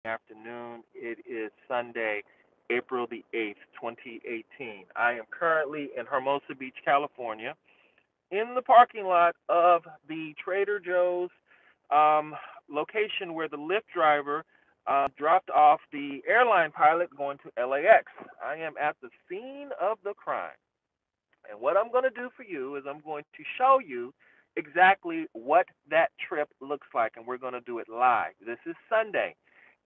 Afternoon. It is Sunday, April the 8th, 2018. I am currently in Hermosa Beach, California, in the parking lot of the Trader Joe's um, location where the Lyft driver dropped off the airline pilot going to LAX. I am at the scene of the crime. And what I'm going to do for you is I'm going to show you exactly what that trip looks like, and we're going to do it live. This is Sunday.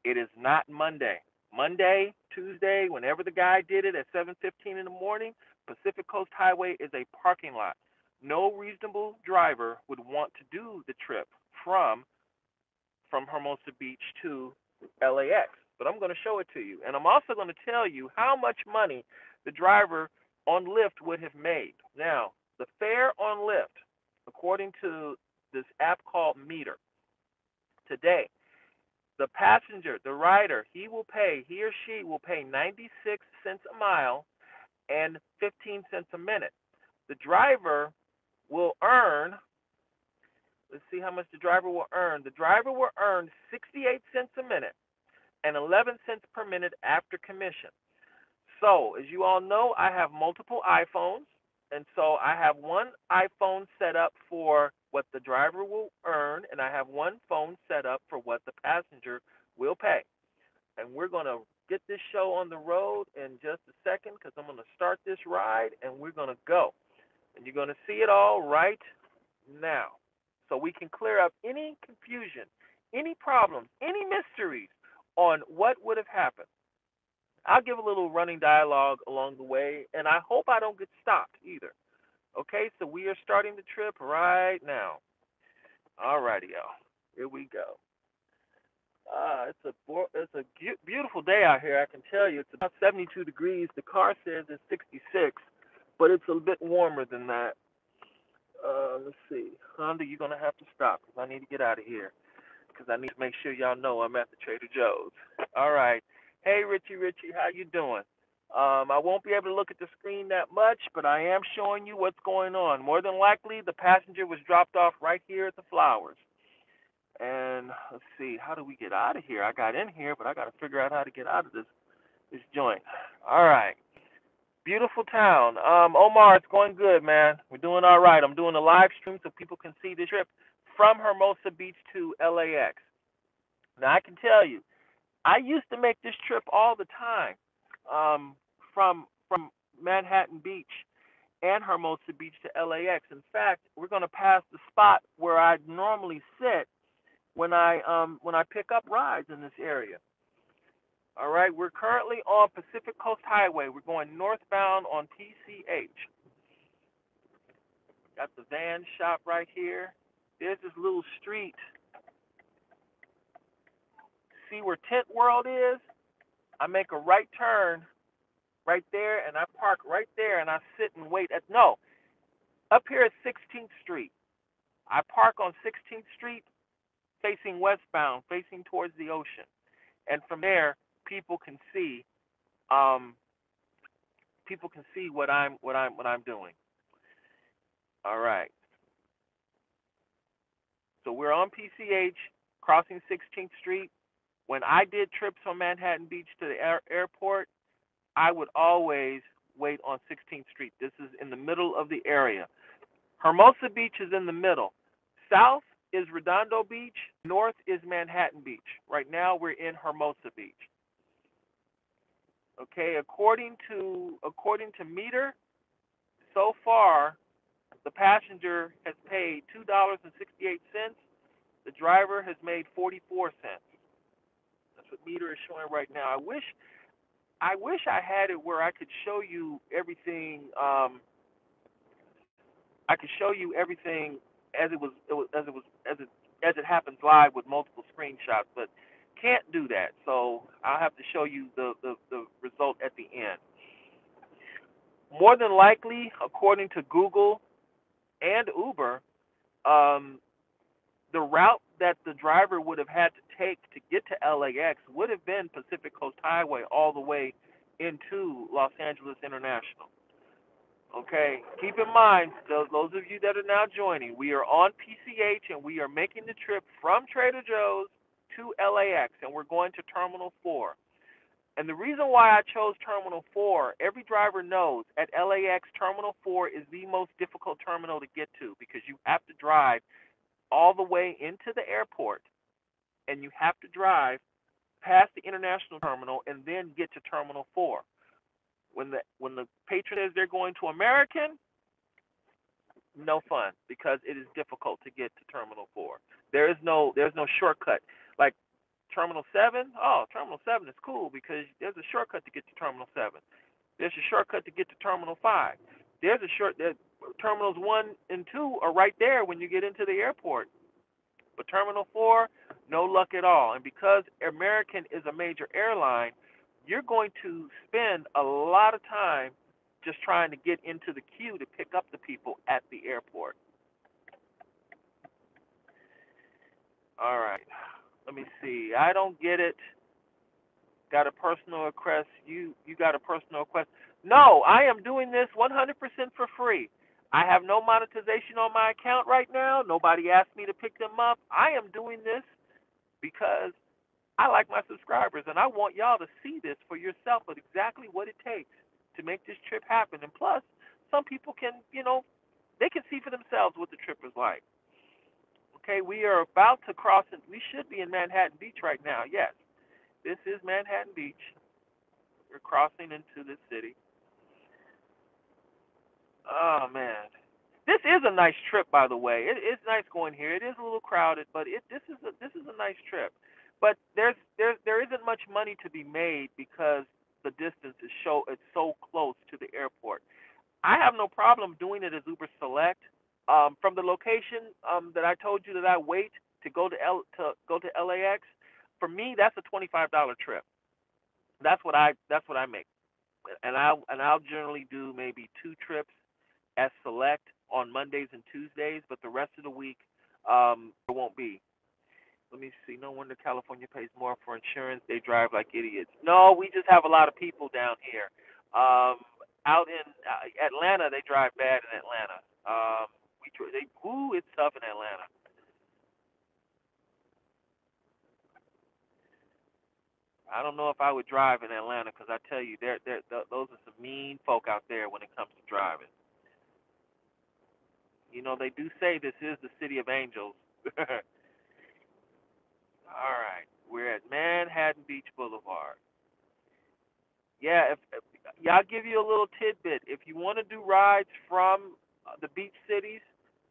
It is not Monday. Monday, Tuesday, whenever the guy did it at 7:15 in the morning, Pacific Coast Highway is a parking lot. No reasonable driver would want to do the trip from Hermosa Beach to LAX. But I'm going to show it to you. And I'm also going to tell you how much money the driver on Lyft would have made. Now, the fare on Lyft, according to this app called Meter, today, the passenger, the rider, he or she will pay 96 cents a mile and 15 cents a minute. The driver will earn, let's see how much the driver will earn. The driver will earn 68 cents a minute and 11 cents per minute after commission. So, as you all know, I have multiple iPhones, and so I have one iPhone set up for what the driver will earn, and I have one phone set up for what the passenger will pay. And we're going to get this show on the road in just a second because I'm going to start this ride, and we're going to go. And you're going to see it all right now. So we can clear up any confusion, any problems, any mysteries on what would have happened. I'll give a little running dialogue along the way, and I hope I don't get stopped either. Okay, so we are starting the trip right now. All righty, y'all. Here we go. It's a beautiful day out here. I can tell you, it's about 72 degrees. The car says it's 66, but it's a bit warmer than that. Let's see, Honda, you're gonna have to stop because I need to get out of here because I need to make sure y'all know I'm at the Trader Joe's. All right. Hey, Richie, how you doing? I won't be able to look at the screen that much, but I am showing you what's going on. More than likely, the passenger was dropped off right here at the Flowers. And let's see, how do we get out of here? I got in here, but I got to figure out how to get out of this joint. All right. Beautiful town. Omar, it's going good, man. We're doing all right. I'm doing a live stream so people can see the trip from Hermosa Beach to LAX. Now, I can tell you, I used to make this trip all the time, from Manhattan Beach and Hermosa Beach to LAX. In fact, we're going to pass the spot where I normally sit when I pick up rides in this area. All right, we're currently on Pacific Coast Highway. We're going northbound on PCH. Got the van shop right here. There's this little street. See where Tent World is? I make a right turn right there, and I park right there, and I sit and wait at, no, up here at 16th Street. I park on 16th Street, facing westbound, facing towards the ocean, and from there, people can see, um, what I'm doing. All right. So we're on PCH, crossing 16th Street. When I did trips from Manhattan Beach to the airport, I would always wait on 16th Street. This is in the middle of the area. Hermosa Beach is in the middle. South is Redondo Beach. North is Manhattan Beach. Right now we're in Hermosa Beach. Okay, according to Meter, so far the passenger has paid $2.68. The driver has made 44 cents. That's what Meter is showing right now. I wish I had it where I could show you everything. I could show you everything as it happens live with multiple screenshots, but can't do that. So I'll have to show you the result at the end. More than likely, according to Google and Uber, um, the route that the driver would have had to take to get to LAX would have been Pacific Coast Highway all the way into Los Angeles International. Okay, keep in mind, those of you that are now joining, we are on PCH and we are making the trip from Trader Joe's to LAX, and we're going to Terminal 4. And the reason why I chose Terminal 4, every driver knows at LAX, Terminal 4 is the most difficult terminal to get to because you have to drive all the way into the airport, and you have to drive past the international terminal and then get to Terminal 4. When the patron says they're going to American, no fun because it is difficult to get to Terminal 4. There's no shortcut. Like Terminal 7, oh, Terminal 7 is cool because there's a shortcut to get to Terminal 7. There's a shortcut to get to Terminal 5. Terminals 1 and 2 are right there when you get into the airport. But Terminal 4, no luck at all. And because American is a major airline, you're going to spend a lot of time just trying to get into the queue to pick up the people at the airport. All right. Let me see. I don't get it. Got a personal request. You got a personal request. No, I am doing this 100% for free. I have no monetization on my account right now. Nobody asked me to pick them up. I am doing this because I like my subscribers, and I want y'all to see this for yourself of exactly what it takes to make this trip happen. And plus, some people can, they can see for themselves what the trip is like. Okay, we are about to cross, and we should be in Manhattan Beach right now. Yes, this is Manhattan Beach. We're crossing into this city. Oh man, this is a nice trip, by the way. It's nice going here. It is a little crowded, but this is a nice trip. But there isn't much money to be made because the distance is so close to the airport. I have no problem doing it as Uber Select. From the location that I told you that I wait to go to LAX, for me that's a $25 trip. That's what I make, and I'll generally do maybe 2 trips as Select on Mondays and Tuesdays, but the rest of the week there won't be. Let me see. No wonder California pays more for insurance. They drive like idiots. No, we just have a lot of people down here. Out in Atlanta, they drive bad in Atlanta. It's tough in Atlanta. I don't know if I would drive in Atlanta because I tell you, those are some mean folk out there when it comes to driving. They do say this is the city of angels. All right, we're at Manhattan Beach Boulevard. Yeah, I'll give you a little tidbit. If you want to do rides from the beach cities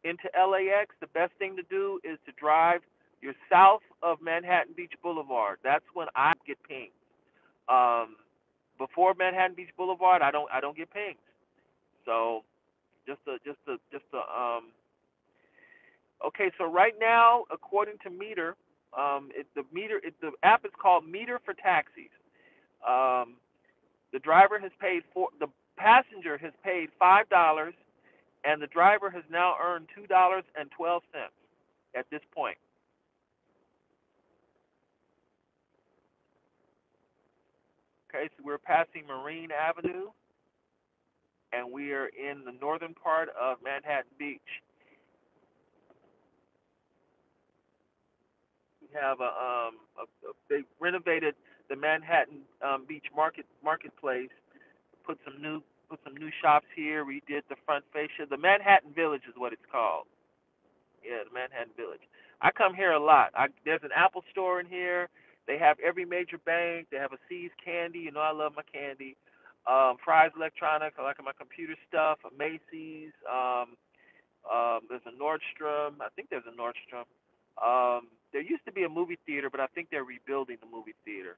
into LAX, the best thing to do is to drive. You're south of Manhattan Beach Boulevard. That's when I get pinged. Before Manhattan Beach Boulevard, I don't get pinged. So okay. So right now, according to Meter, the app is called Meter for Taxis. Um, the passenger has paid $5, and the driver has now earned $2.12 at this point. Okay, so we're passing Marine Avenue, and we are in the northern part of Manhattan Beach. We have they renovated the Manhattan Beach marketplace. Put some new shops here. Redid the front fascia. The Manhattan Village is what it's called. Yeah, the Manhattan Village. I come here a lot. There's an Apple store in here. They have every major bank. They have a C's Candy. I love my candy. Fry's Electronics. I like my computer stuff. A Macy's. There's a Nordstrom. I think there's a Nordstrom. There used to be a movie theater, but I think they're rebuilding the movie theater.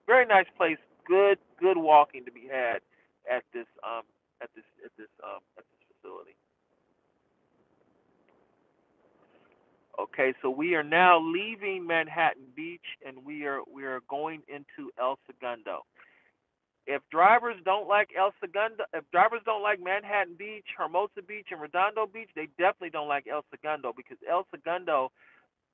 Very nice place. Good walking to be had at this facility. Okay, so we are now leaving Manhattan Beach, and we are going into El Segundo. If drivers don't like Manhattan Beach, Hermosa Beach, and Redondo Beach, they definitely don't like El Segundo because El Segundo,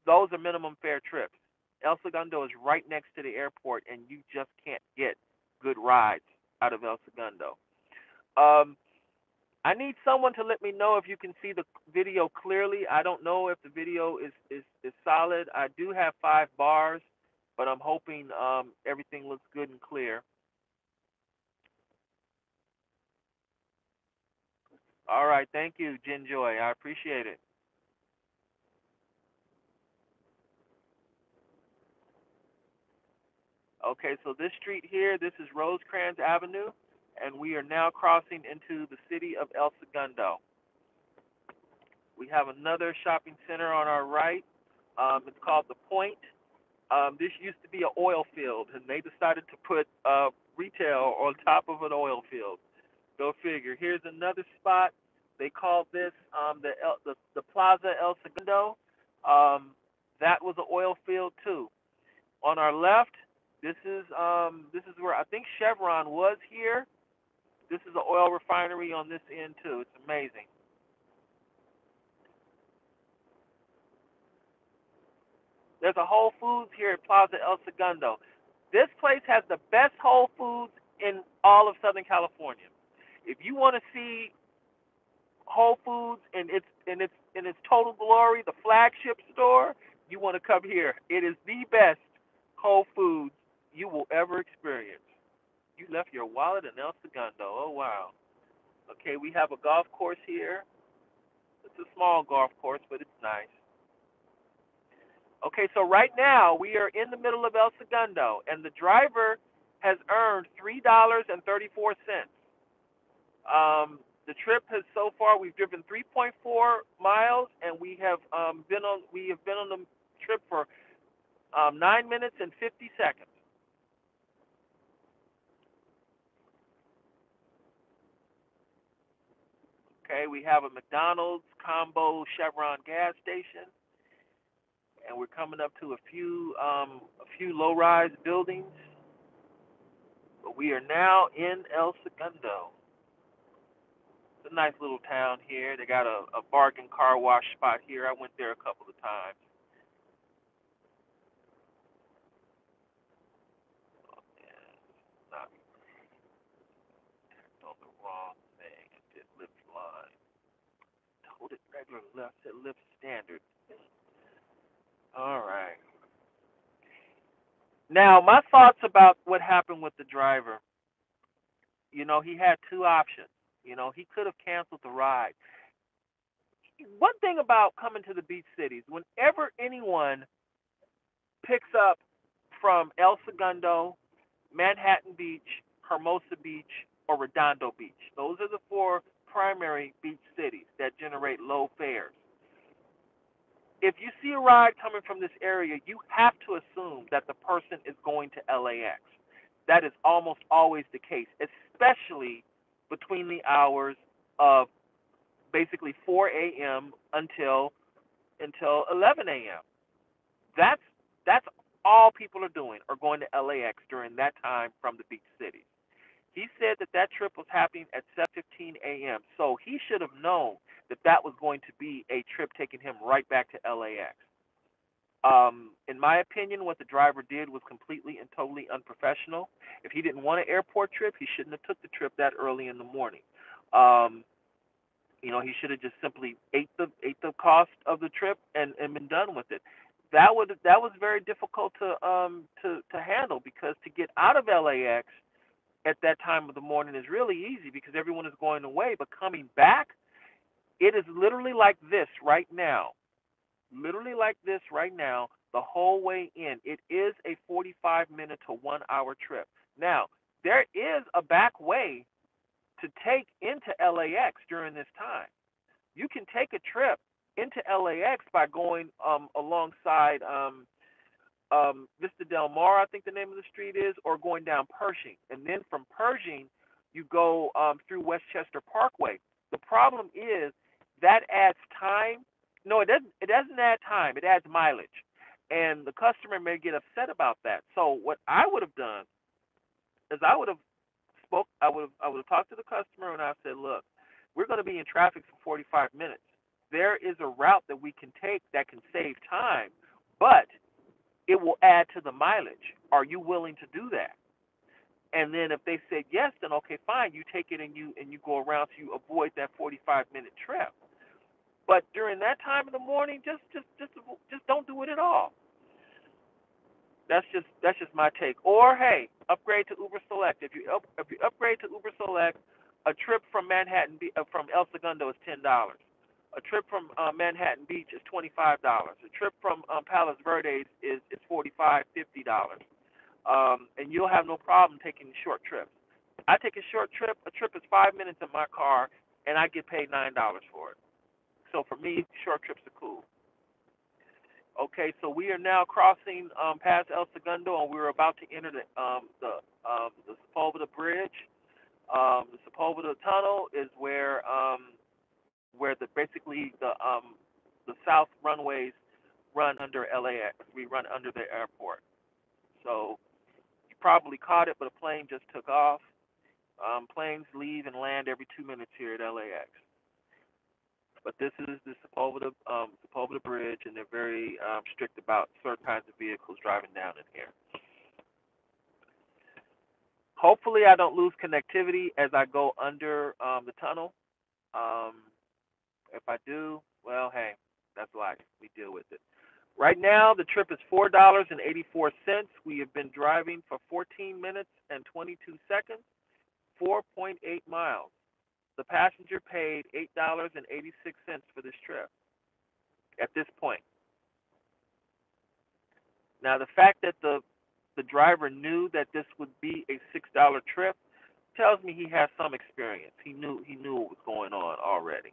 those are minimum fare trips. El Segundo is right next to the airport, and you just can't get good rides out of El Segundo. Um, I need someone to let me know if you can see the video clearly. I don't know if the video is solid. I do have 5 bars, but I'm hoping everything looks good and clear. All right, thank you, Jen Joy. I appreciate it. Okay, so this street here, this is Rosecrans Avenue, and we are now crossing into the city of El Segundo. We have another shopping center on our right. It's called The Point. This used to be an oil field, and they decided to put retail on top of an oil field. Go figure. Here's another spot. They called this the Plaza El Segundo. That was an oil field too. On our left, this is where I think Chevron was here. This is an oil refinery on this end too. It's amazing. There's a Whole Foods here at Plaza El Segundo. This place has the best Whole Foods in all of Southern California. If you want to see Whole Foods in its total glory, the flagship store, you want to come here. It is the best Whole Foods you will ever experience. You left your wallet in El Segundo. Oh wow. Okay, we have a golf course here. It's a small golf course, but it's nice. Okay, so right now we are in the middle of El Segundo, and the driver has earned $3.34. The trip has so far we've driven 3.4 miles, and we have been on the trip for 9 minutes and 50 seconds. Okay, we have a McDonald's combo Chevron gas station, and we're coming up to a few low-rise buildings. But we are now in El Segundo. It's a nice little town here. They got a bargain car wash spot here. I went there a couple of times. And not on the wrong thing. It did lift line. Told it regular left. It lift standard. All right. Now, my thoughts about what happened with the driver. He had two options. He could have canceled the ride. One thing about coming to the beach cities, whenever anyone picks up from El Segundo, Manhattan Beach, Hermosa Beach, or Redondo Beach, those are the four primary beach cities that generate low fares. If you see a ride coming from this area, you have to assume that the person is going to LAX. That is almost always the case, especially between the hours of basically 4 a.m. until 11 a.m. That's that's all people are doing are going to LAX during that time from the beach cities. He said that that trip was happening at 7:15 a.m. So he should have known that that was going to be a trip taking him right back to LAX. In my opinion, what the driver did was completely and totally unprofessional. If he didn't want an airport trip, he shouldn't have took the trip that early in the morning. Um, he should have just simply ate the cost of the trip and been done with it. That was very difficult to handle because to get out of LAX at that time of the morning is really easy because everyone is going away. But coming back, it is literally like this right now. Literally like this right now, the whole way in. It is a 45-minute to 1 hour trip. Now, there is a back way to take into LAX during this time. You can take a trip into LAX by going alongside Vista Del Mar, I think the name of the street is, or going down Pershing. And then from Pershing, you go through Westchester Parkway. The problem is that adds time. No, it doesn't. It doesn't add time. It adds mileage, and the customer may get upset about that. So what I would have done is I would have spoke. I would have talked to the customer and I said, look, we're going to be in traffic for 45 minutes. There is a route that we can take that can save time, but it will add to the mileage. Are you willing to do that? And then if they said yes, then okay, fine, you take it and you go around, so you avoid that 45-minute trip. But during that time in the morning, just don't do it at all. That's just my take. Or hey, upgrade to Uber Select. If you upgrade to Uber Select, a trip from from El Segundo is $10. A trip from Manhattan Beach is $25. A trip from Palos Verdes is $45-$50. And you'll have no problem taking short trips. I take a short trip. A trip is 5 minutes in my car, and I get paid $9 for it. So for me, short trips are cool. Okay, so we are now crossing past El Segundo, and we're about to enter the Sepulveda Bridge. The Sepulveda Tunnel is where basically the south runways run under LAX. We run under the airport. So you probably caught it, but a plane just took off. Planes leave and land every 2 minutes here at LAX. But this is the Sepulveda Bridge, and they're very strict about certain kinds of vehicles driving down in here. Hopefully, I don't lose connectivity as I go under the tunnel. Um, if I do, well, hey, that's life. We deal with it. Right now, the trip is $4.84. We have been driving for 14 minutes and 22 seconds, 4.8 miles. The passenger paid $8.86 for this trip at this point. Now, the fact that the driver knew that this would be a $6 trip tells me he has some experience. He knew what was going on already.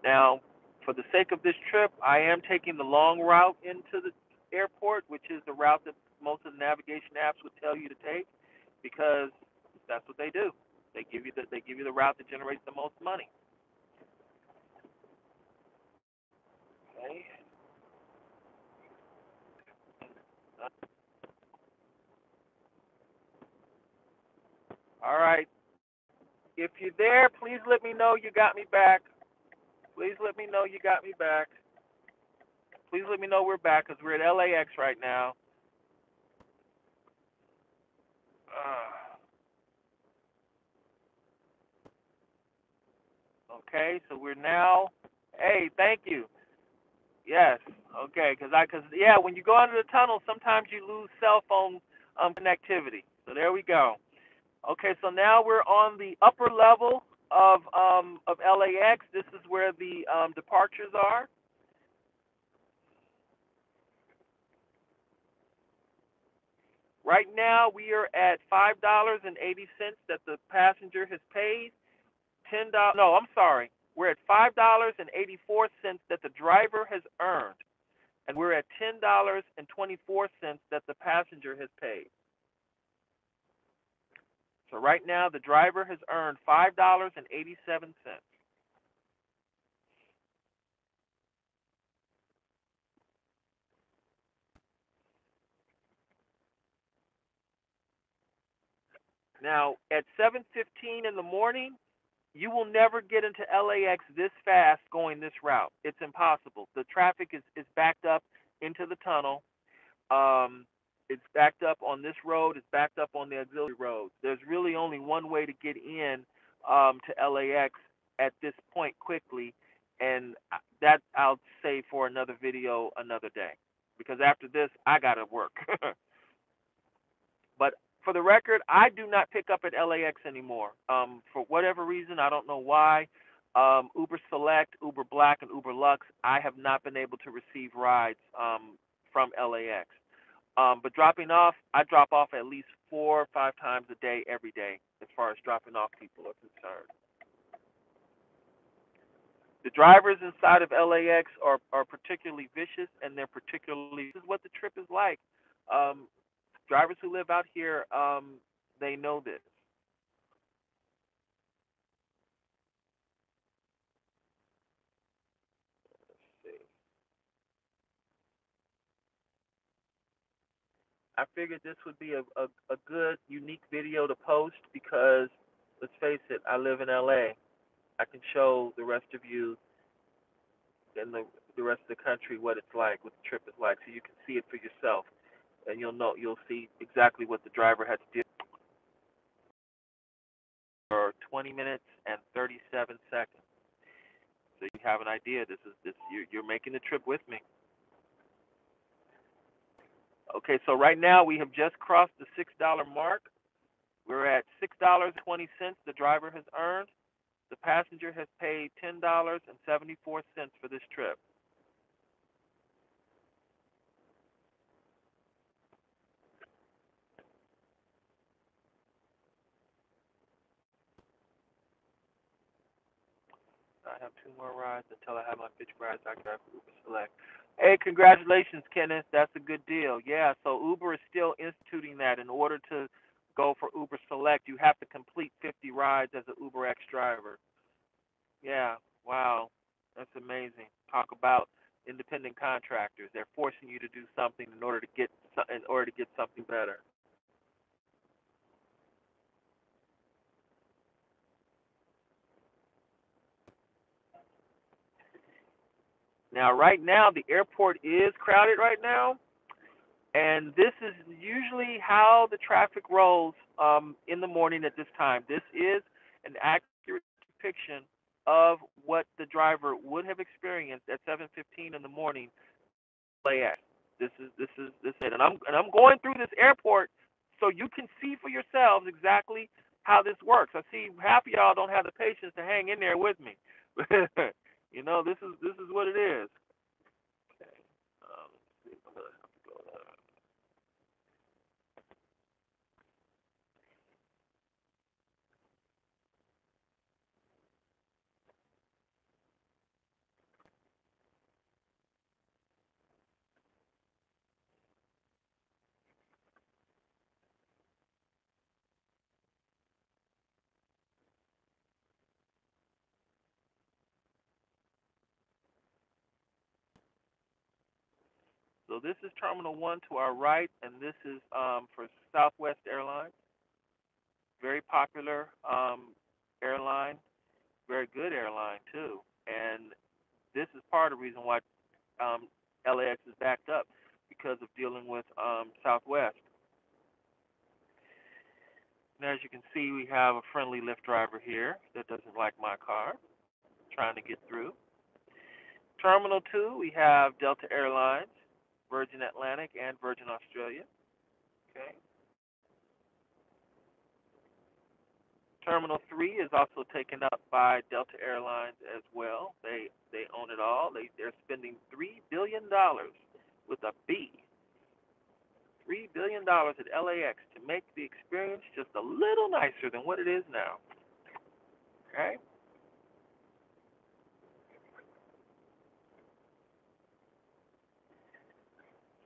Now, for the sake of this trip, I am taking the long route into the airport, which is the route that most of the navigation apps would tell you to take, because that's what they do. They give you the route that generates the most money. Okay. All right. If you're there, please let me know you got me back. Please let me know you got me back. Please let me know we're back because we're at LAX right now. Okay, so we're now. Hey, thank you. Yes. Okay, because yeah, when you go under the tunnel, sometimes you lose cell phone connectivity. So there we go. Okay, so now we're on the upper level of LAX. This is where the departures are. Right now, we are at $5.80 that the passenger has paid. $10. No, I'm sorry. We're at $5.84 that the driver has earned, and we're at $10.24 that the passenger has paid. So right now, the driver has earned $5.87. Now, at 7:15 in the morning, you will never get into LAX this fast going this route. It's impossible. The traffic is backed up into the tunnel. It's backed up on this road. It's backed up on the auxiliary road. There's really only one way to get in to LAX at this point quickly, and that I'll save for another video another day, because after this I gotta work. But for the record, I do not pick up at LAX anymore. For whatever reason, I don't know why. Uber Select, Uber Black, and Uber Lux, I have not been able to receive rides from LAX. But dropping off, I drop off at least 4 or 5 times a day, every day, as far as dropping off people are concerned. The drivers inside of LAX are particularly vicious, and they're particularly, this is what the trip is like. Um, Drivers who live out here, they know this. Let's see. I figured this would be a good, unique video to post because, let's face it, I live in LA. I can show the rest of you and the rest of the country what it's like, what the trip is like, so you can see it for yourself, and you'll see exactly what the driver had to do for 20 minutes and 37 seconds. So you have an idea. You're making the trip with me. Okay, so right now we have just crossed the $6 mark. We're at $6.20 the driver has earned. The passenger has paid $10.74 for this trip. I have two more rides until I have my 50 rides. I got Uber Select. Hey, congratulations, Kenneth. That's a good deal. Yeah, so Uber is still instituting that. In order to go for Uber Select, you have to complete 50 rides as an Uber X driver. Yeah, wow, that's amazing. Talk about independent contractors. They're forcing you to do something in order to get something better. Now, right now, the airport is crowded right now, and this is usually how the traffic rolls in the morning at this time. This is an accurate depiction of what the driver would have experienced at 7:15 in the morning. LAX. This is it, and I'm going through this airport so you can see for yourselves exactly how this works. I see half of y'all don't have the patience to hang in there with me. This is what it is. Okay. Let's see. I'm gonna have to go there. So this is Terminal One to our right, and this is for Southwest Airlines. Very popular airline, very good airline too. And this is part of the reason why um, LAX is backed up because of dealing with Southwest. And as you can see, we have a friendly Lyft driver here that doesn't like my car, trying to get through. Terminal 2, we have Delta Airlines, Virgin Atlantic, and Virgin Australia. Okay. Terminal 3 is also taken up by Delta Airlines as well. They own it all. They're spending $3 billion with a B. $3 billion at LAX to make the experience just a little nicer than what it is now. Okay?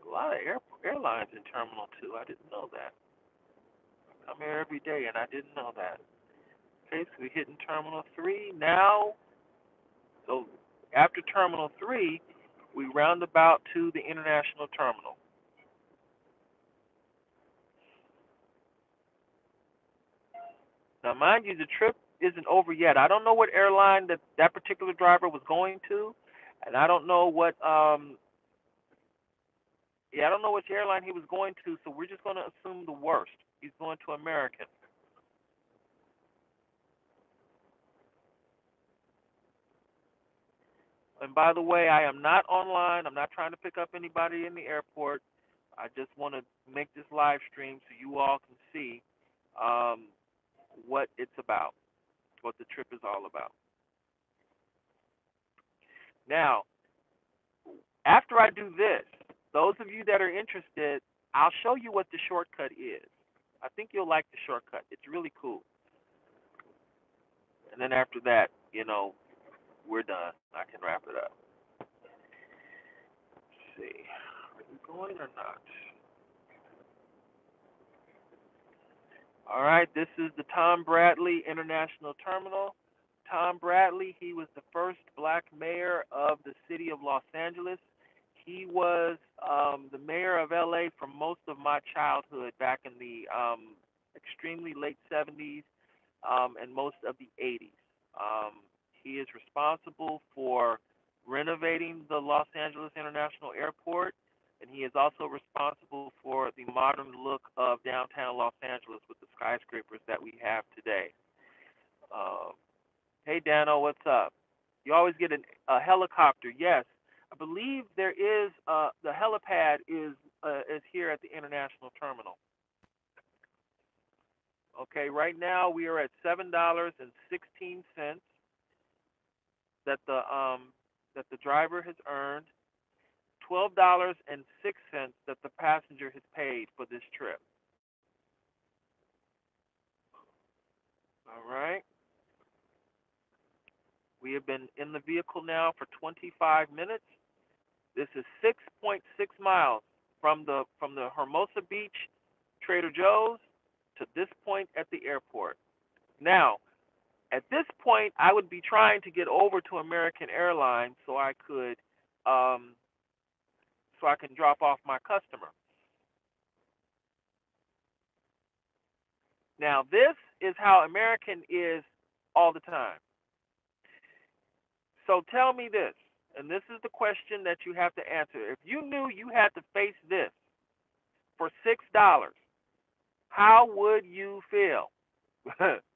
A lot of airlines in Terminal 2. I didn't know that. I come here every day and I didn't know that. Okay, so we're hitting Terminal 3 now. So after Terminal 3, we round about to the International Terminal. Now, mind you, the trip isn't over yet. I don't know what airline that particular driver was going to, and I don't know what I don't know which airline he was going to. So we're just going to assume the worst. He's going to American. And by the way, I am not online. I'm not trying to pick up anybody in the airport. I just want to make this live stream so you all can see um, what it's about, what the trip is all about. Now, after I do this, those of you that are interested, I'll show you what the shortcut is. I think you'll like the shortcut. It's really cool. And then after that, we're done. I can wrap it up. Let's see. Are you going or not? All right, this is the Tom Bradley International Terminal. Tom Bradley, he was the first black mayor of the city of Los Angeles. He was the mayor of LA for most of my childhood back in the extremely late 70s and most of the 80s. He is responsible for renovating the Los Angeles International Airport, and he is also responsible for the modern look of downtown Los Angeles with the skyscrapers that we have today. Uh, hey, Dano, what's up? You always get a helicopter. Yes, I believe there is the helipad is here at the international terminal. Okay, right now we are at $7.16 that the driver has earned, $12.06 that the passenger has paid for this trip. All right. We have been in the vehicle now for 25 minutes. This is 6.6 miles from the Hermosa Beach Trader Joe's to this point at the airport. Now, at this point, I would be trying to get over to American Airlines um, so I can drop off my customer. Now, this is how American is all the time. So tell me this, and this is the question that you have to answer. If you knew you had to face this for $6, how would you feel? I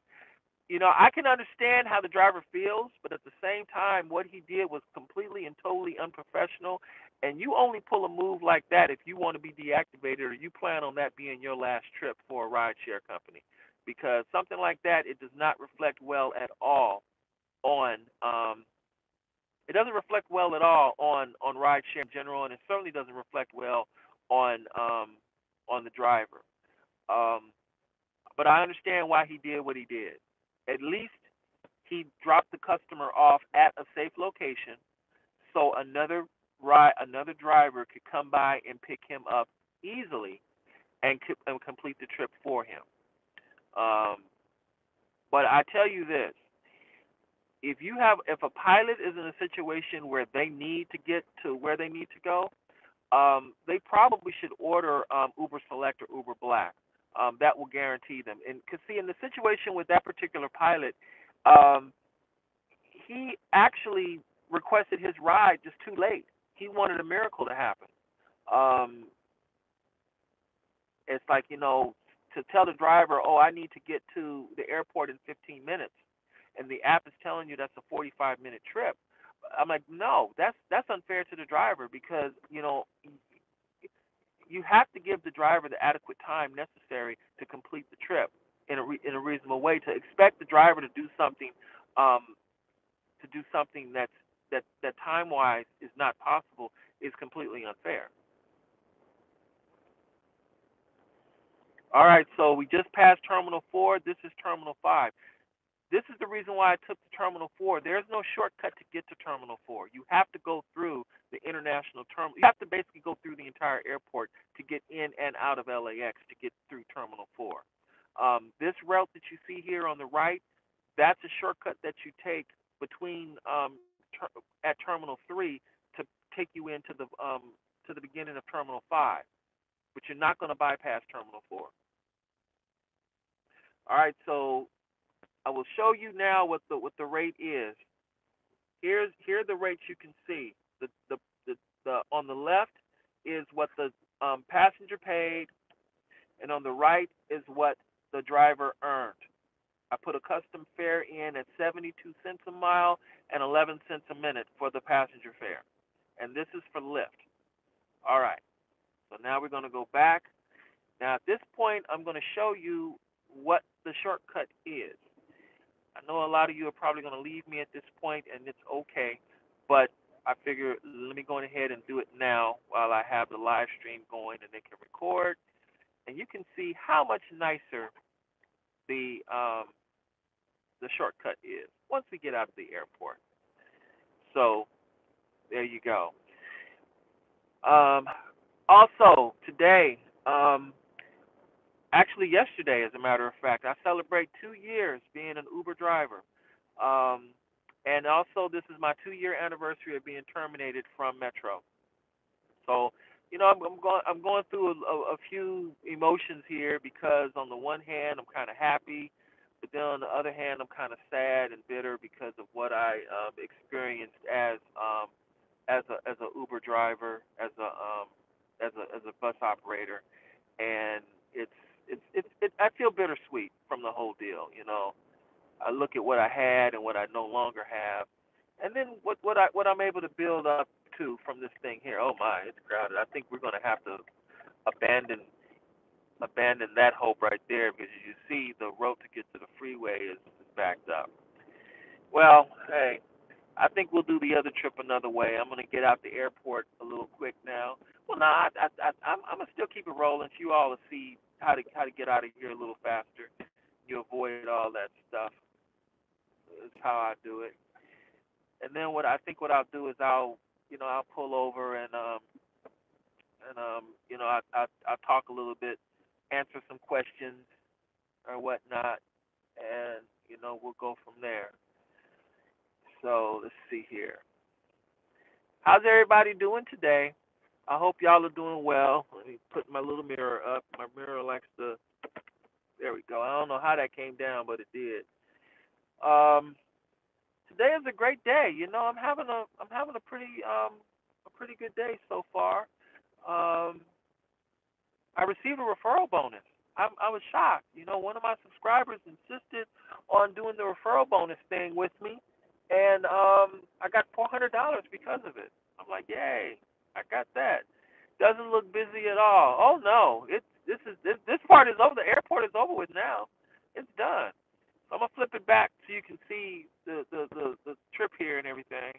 can understand how the driver feels, but at the same time, what he did was completely and totally unprofessional. And you only pull a move like that if you want to be deactivated or you plan on that being your last trip for a rideshare company. Because something like that, it does not reflect well at all on it doesn't reflect well at all on rideshare in general, and it certainly doesn't reflect well on the driver. Um, but I understand why he did what he did. At least he dropped the customer off at a safe location, so another driver could come by and pick him up easily and complete the trip for him. Um, but I tell you this: if a pilot is in a situation where they need to get to where they need to go, they probably should order Uber Select or Uber Black. That will guarantee them. And because see, in the situation with that particular pilot, um, he actually requested his ride just too late. He wanted a miracle to happen. Um, it's like to tell the driver, "Oh, I need to get to the airport in 15 minutes," and the app is telling you that's a 45-minute trip. I'm like, no, that's unfair to the driver because you have to give the driver the adequate time necessary to complete the trip in a reasonable way. To expect the driver um, to do something that time wise is not possible is completely unfair. All right, so we just passed Terminal 4. This is Terminal 5. This is the reason why I took the Terminal 4. There's no shortcut to get to Terminal 4. You have to go through the international terminal. You have to basically go through the entire airport to get in and out of LAX to get through Terminal 4. This route that you see here on the right, that's a shortcut that you take between at Terminal 3 to take you into the beginning of Terminal 5. But you're not going to bypass Terminal 4. All right, so I will show you now what the rate is. Here are the rates you can see. The on the left is what the passenger paid, and on the right is what the driver earned. I put a custom fare in at 72 cents a mile and 11 cents a minute for the passenger fare, and this is for Lyft. All right. So now we're going to go back. Now at this point, I'm going to show you what the shortcut is. I know a lot of you are probably going to leave me at this point, and it's okay. But I figure let me go ahead and do it now while I have the live stream going, and they can record, and you can see how much nicer the um, the shortcut is once we get out of the airport. So there you go. Um, Also today, actually yesterday, as a matter of fact, I celebrate 2 years being an Uber driver. Um, and also, this is my 2 year anniversary of being terminated from Metro. So, I'm going through a few emotions here because on the one hand, I'm kind of happy, But then on the other hand, I'm kind of sad and bitter because of what I experienced as a Uber driver, as a bus operator, and I feel bittersweet from the whole deal. You know, I look at what I had and what I no longer have, and then what I'm able to build up to from this thing here. Oh my, it's crowded. I think we're going to have to abandon that hope right there because you see the road to get to the freeway is backed up. Well, hey, I think we'll do the other trip another way. I'm gonna get out the airport a little quick now. Well, no, I'm gonna still keep it rolling. So you all will see how to get out of here a little faster. You avoid all that stuff. Is how I do it. And then what I'll do is I'll pull over and I'll talk a little bit, answer some questions or whatnot, and we'll go from there. So let's see here. How's everybody doing today? I hope y'all are doing well. Let me put my little mirror up. My mirror likes to. There we go. I don't know how that came down, but it did. Um, Today is a great day. I'm having a pretty good day so far. Um, I received a referral bonus. I was shocked. One of my subscribers insisted on doing the referral bonus thing with me, and I got $400 because of it. I'm like, yay! I got that. Doesn't look busy at all. Oh no, this part is over. The airport is over with now. It's done. So I'm gonna flip it back so you can see the trip here and everything.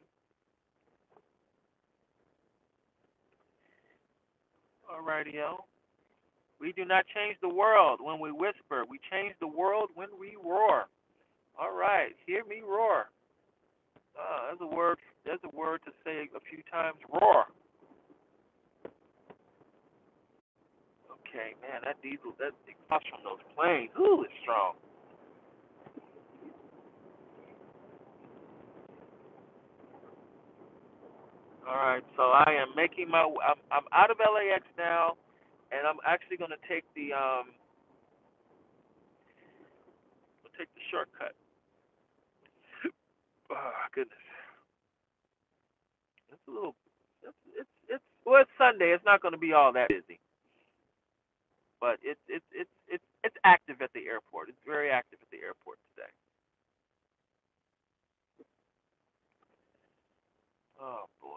Alrighty, yo. We do not change the world when we whisper. We change the world when we roar. All right, hear me roar. There's a word. There's a word to say a few times. Roar. Okay, man, that exhaust from those planes, ooh, it's strong. All right, so I am making my. I'm out of LAX now, and I'm actually going to take the shortcut. Oh goodness, it's a little. Well, it's Sunday. It's not going to be all that busy, but it's active at the airport. It's very active at the airport today. Oh boy.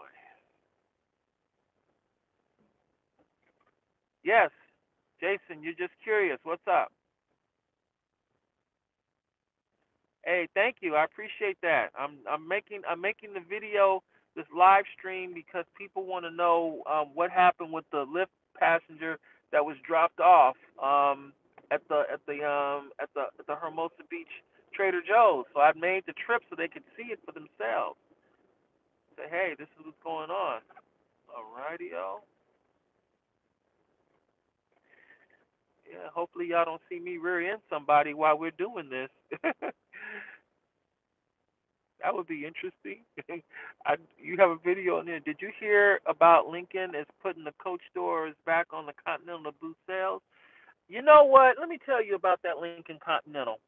Yes, Jason, you're just curious. What's up? Hey, thank you. I appreciate that. I'm making the video, this live stream, because people want to know what happened with the Lyft passenger that was dropped off at the Hermosa Beach Trader Joe's. So I made the trip so they could see it for themselves. Say, hey, this is what's going on. Alrighty, yo. Yeah, hopefully y'all don't see me rear end somebody while we're doing this. That would be interesting. You have a video on there. Did you hear about Lincoln is putting the coach doors back on the Continental to boost sales? You know what? Let me tell you about that Lincoln Continental.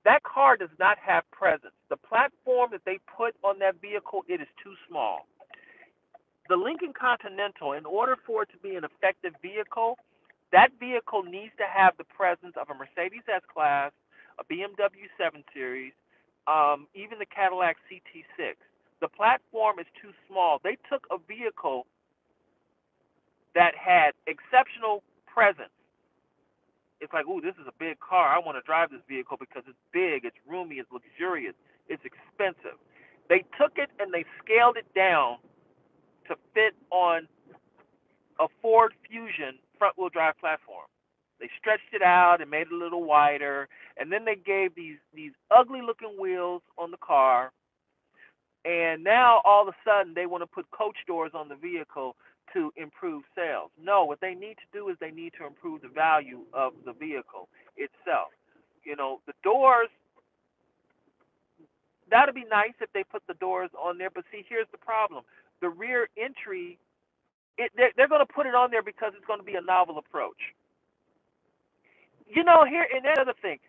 That car does not have presence. The platform that they put on that vehicle, it is too small. The Lincoln Continental, in order for it to be an effective vehicle, that vehicle needs to have the presence of a Mercedes S Class, a BMW 7 Series, even the Cadillac CT6. The platform is too small. They took a vehicle that had exceptional presence. It's like, ooh, this is a big car. I want to drive this vehicle because it's big, it's roomy, it's luxurious, it's expensive. They took it and they scaled it down to fit on a Ford Fusion front wheel drive platform. They stretched it out and made it a little wider, and then they gave these ugly looking wheels on the car. And now all of a sudden they want to put coach doors on the vehicle to improve sales. No, what they need to do is they need to improve the value of the vehicle itself. The doors, that'd be nice if they put the doors on there, but see, here's the problem. The rear entry, they're going to put it on there because it's going to be a novel approach. Here, and another thing.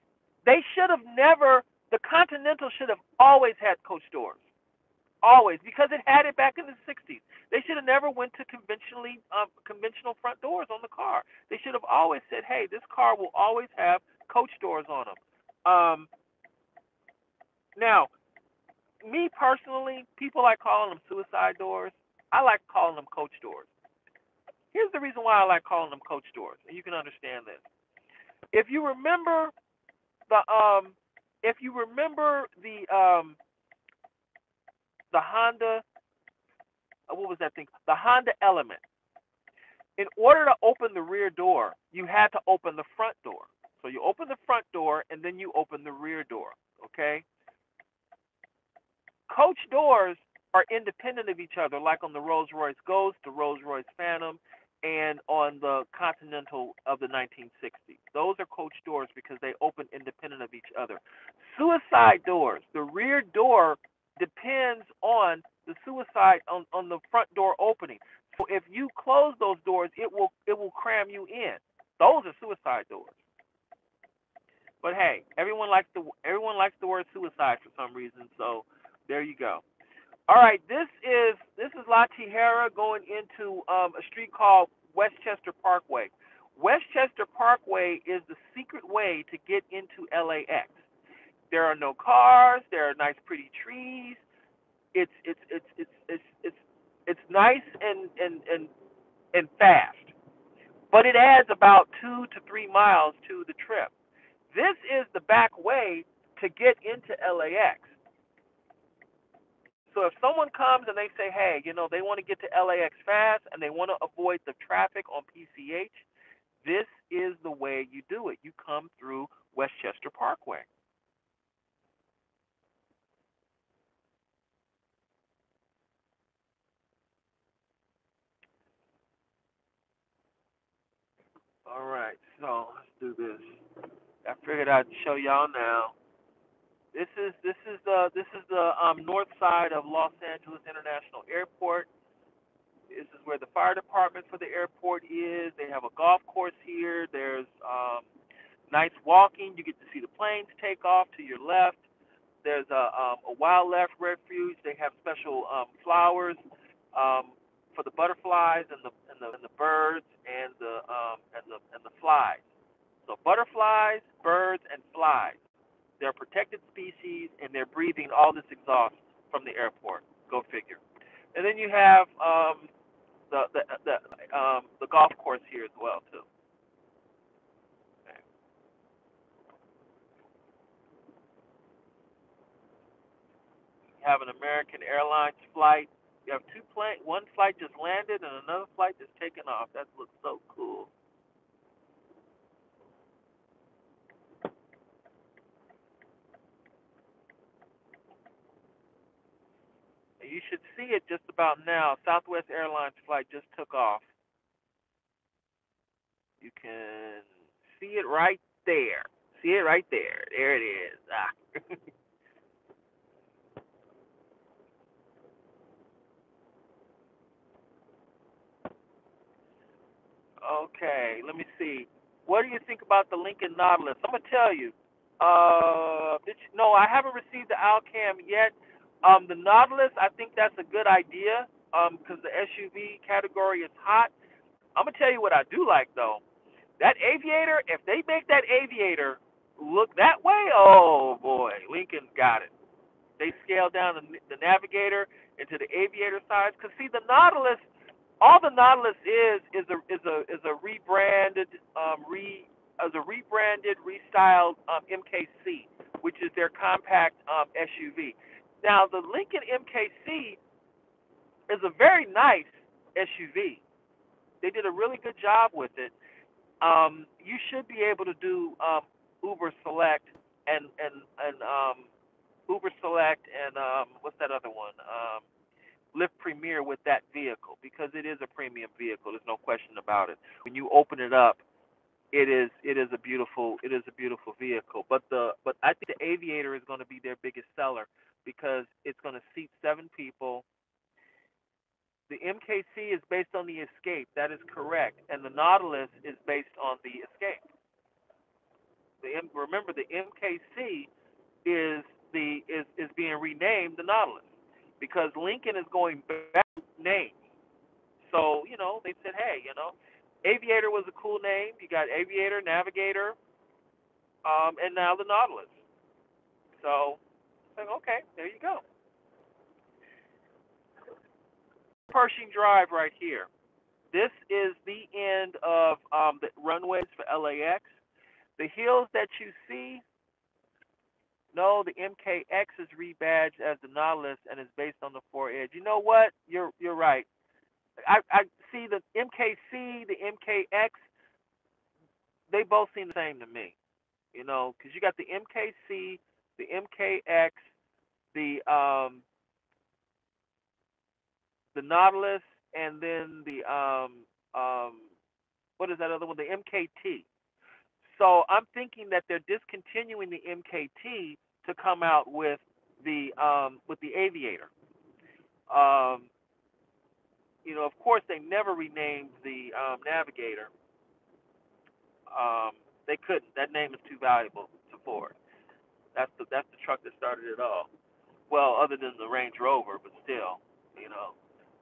They should have never. The Continental should have always had coach doors, always, because it had it back in the '60s. They should have never went to conventional front doors on the car. They should have always said, "Hey, this car will always have coach doors on them." Now, me personally, people like calling them suicide doors. I like calling them coach doors. Here's the reason why I like calling them coach doors, and you can understand this. If you remember the if you remember the Honda, what was that thing? The Honda Element. In order to open the rear door, you had to open the front door. So you open the front door and then you open the rear door. Okay? Coach doors are independent of each other, like on the Rolls Royce Ghost, the Rolls Royce Phantom, and on the Continental of the 1960s. Those are coach doors because they open independent of each other. Suicide doors, the rear door depends on the suicide on the front door opening. So if you close those doors, it will cram you in. Those are suicide doors. But hey, everyone likes the word suicide for some reason. So there you go. All right, this is La Tijera going into a street called Westchester Parkway. Westchester Parkway is the secret way to get into LAX. There are no cars. There are nice, pretty trees. It's nice and fast, but it adds about 2 to 3 miles to the trip. This is the back way to get into LAX. So if someone comes and they say, hey, they want to get to LAX fast and they want to avoid the traffic on PCH, this is the way you do it. You come through Westchester Parkway. All right, so let's do this. I figured I'd show y'all now. This is the north side of Los Angeles International Airport. This is where the fire department for the airport is. They have a golf course here. There's nice walking. You get to see the planes take off to your left. There's a wildlife refuge. They have special flowers for the butterflies and the birds and the flies. So butterflies, birds, and flies. They're protected species, and they're breathing all this exhaust from the airport. Go figure. And then you have the golf course here as well too. Okay. You have an American Airlines flight. You have two plane. One flight just landed, and another flight just taken off. That looks so cool. You should see it just about now. Southwest Airlines flight just took off. You can see it right there. See it right there. There it is. Ah. Okay, let me see. What do you think about the Lincoln Nautilus? I'm gonna tell you. No, I haven't received the Alcam yet. The Nautilus, I think that's a good idea. Because the SUV category is hot. I'm gonna tell you what I do like though. That Aviator, if they make that Aviator look that way, oh boy, Lincoln's got it. They scale down the Navigator into the Aviator size. Cause see, the Nautilus, all the Nautilus is a rebranded restyled MKC, which is their compact SUV. Now the Lincoln MKC is a very nice SUV. They did a really good job with it. You should be able to do Uber Select and Uber Select and what's that other one? Lyft Premier with that vehicle because it is a premium vehicle. There's no question about it. When you open it up, it is a beautiful vehicle. But I think the Aviator is going to be their biggest seller because it's going to seat 7 people. The MKC is based on the Escape. That is correct, and the Nautilus is based on the Escape. Remember the MKC is being renamed the Nautilus because Lincoln is going back to names. So they said, hey, Aviator was a cool name. You got Aviator, Navigator, and now the Nautilus. So, like, okay, there you go. Pershing Drive right here. This is the end of the runways for LAX. The hills that you see, no, the MKX is rebadged as the Nautilus and is based on the 4 Edge. You know what? You're right. I see the MKC, the MKX. They both seem the same to me. Because you got the MKC, the MKX, the Nautilus, and then the what is that other one? The MKT. So I'm thinking that they're discontinuing the MKT to come out with the Aviator. Of course, they never renamed the Navigator. They couldn't. That name is too valuable to Ford. That's the truck that started it all. Well, other than the Range Rover, but still.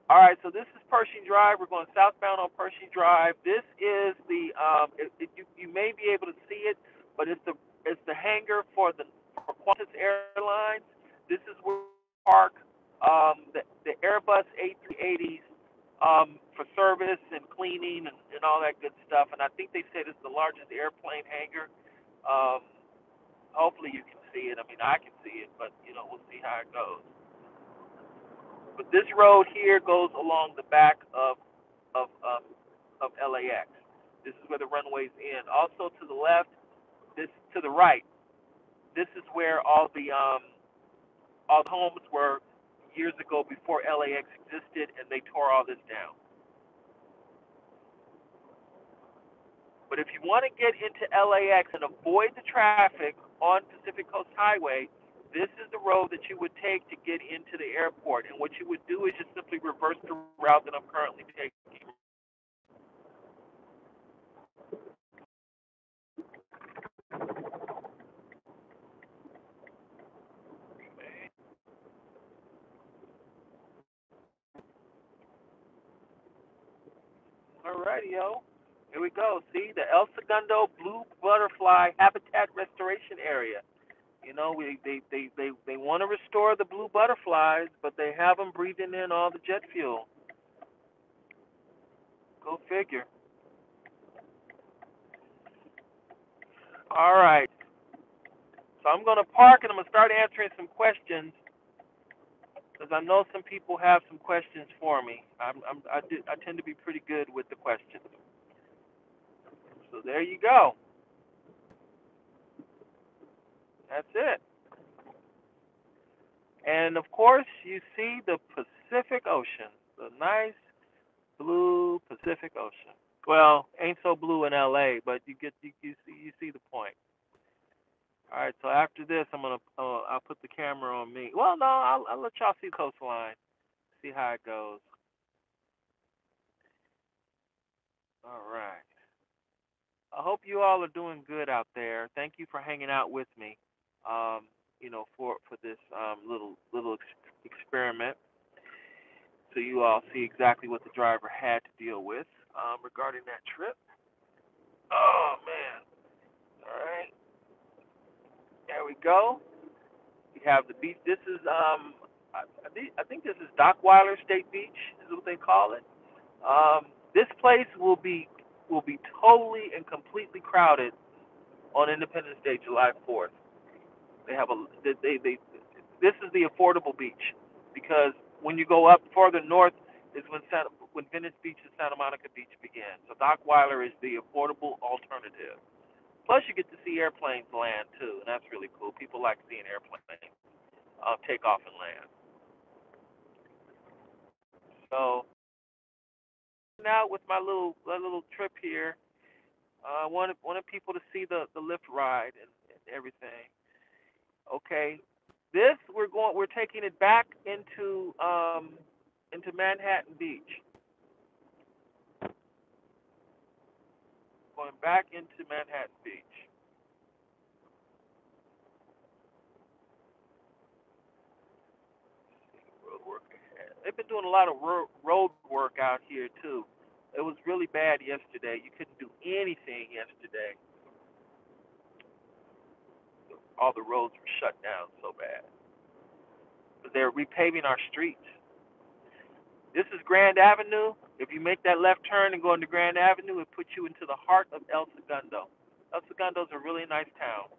All right, so this is Pershing Drive. We're going southbound on Pershing Drive. This is the you may be able to see it, but it's the hangar for Qantas Airlines. This is where we park the Airbus A380s for service and cleaning and all that good stuff. And I think they said it's the largest airplane hangar. Hopefully you can see it. I mean, I can see it, but we'll see how it goes. But this road here goes along the back of LAX. This is where the runways end. Also to the left, to the right, this is where all the homes were years ago before LAX existed, and they tore all this down. But if you want to get into LAX and avoid the traffic on Pacific Coast Highway, this is the road that you would take to get into the airport. And what you would do is just simply reverse the route that I'm currently taking. Alrighty, yo. Here we go. See, the El Segundo Blue Butterfly Habitat Restoration Area. They want to restore the blue butterflies, but they have them breathing in all the jet fuel. Go figure. All right. So I'm going to park and I'm going to start answering some questions because I know some people have some questions for me. I tend to be pretty good with the questions. So there you go. That's it. And of course, you see the Pacific Ocean, the nice blue Pacific Ocean. Well, ain't so blue in LA, but you see the point. All right, so after this, I'll put the camera on me. Well, no, I'll let y'all see the coastline, see how it goes. All right. I hope you all are doing good out there. Thank you for hanging out with me. For this little experiment, so you all see exactly what the driver had to deal with regarding that trip. Oh man! All right, there we go. We have the beach. This is I think this is Dockweiler State Beach is what they call it. This place will be totally and completely crowded on Independence Day, July 4th. They have this is the affordable beach because when you go up further north is when Venice Beach and Santa Monica Beach begin. So Dockweiler is the affordable alternative. Plus you get to see airplanes land too, and that's really cool. People like seeing airplanes take off and land. So now with my little trip here, I wanted people to see the lift ride and everything. Okay, this we're taking it back into Manhattan Beach. Going back into Manhattan Beach. They've been doing a lot of road work out here too. It was really bad yesterday. You couldn't do anything yesterday. All the roads were shut down so bad. But they're repaving our streets. This is Grand Avenue. If you make that left turn and go into Grand Avenue, it puts you into the heart of El Segundo. El Segundo's a really nice town.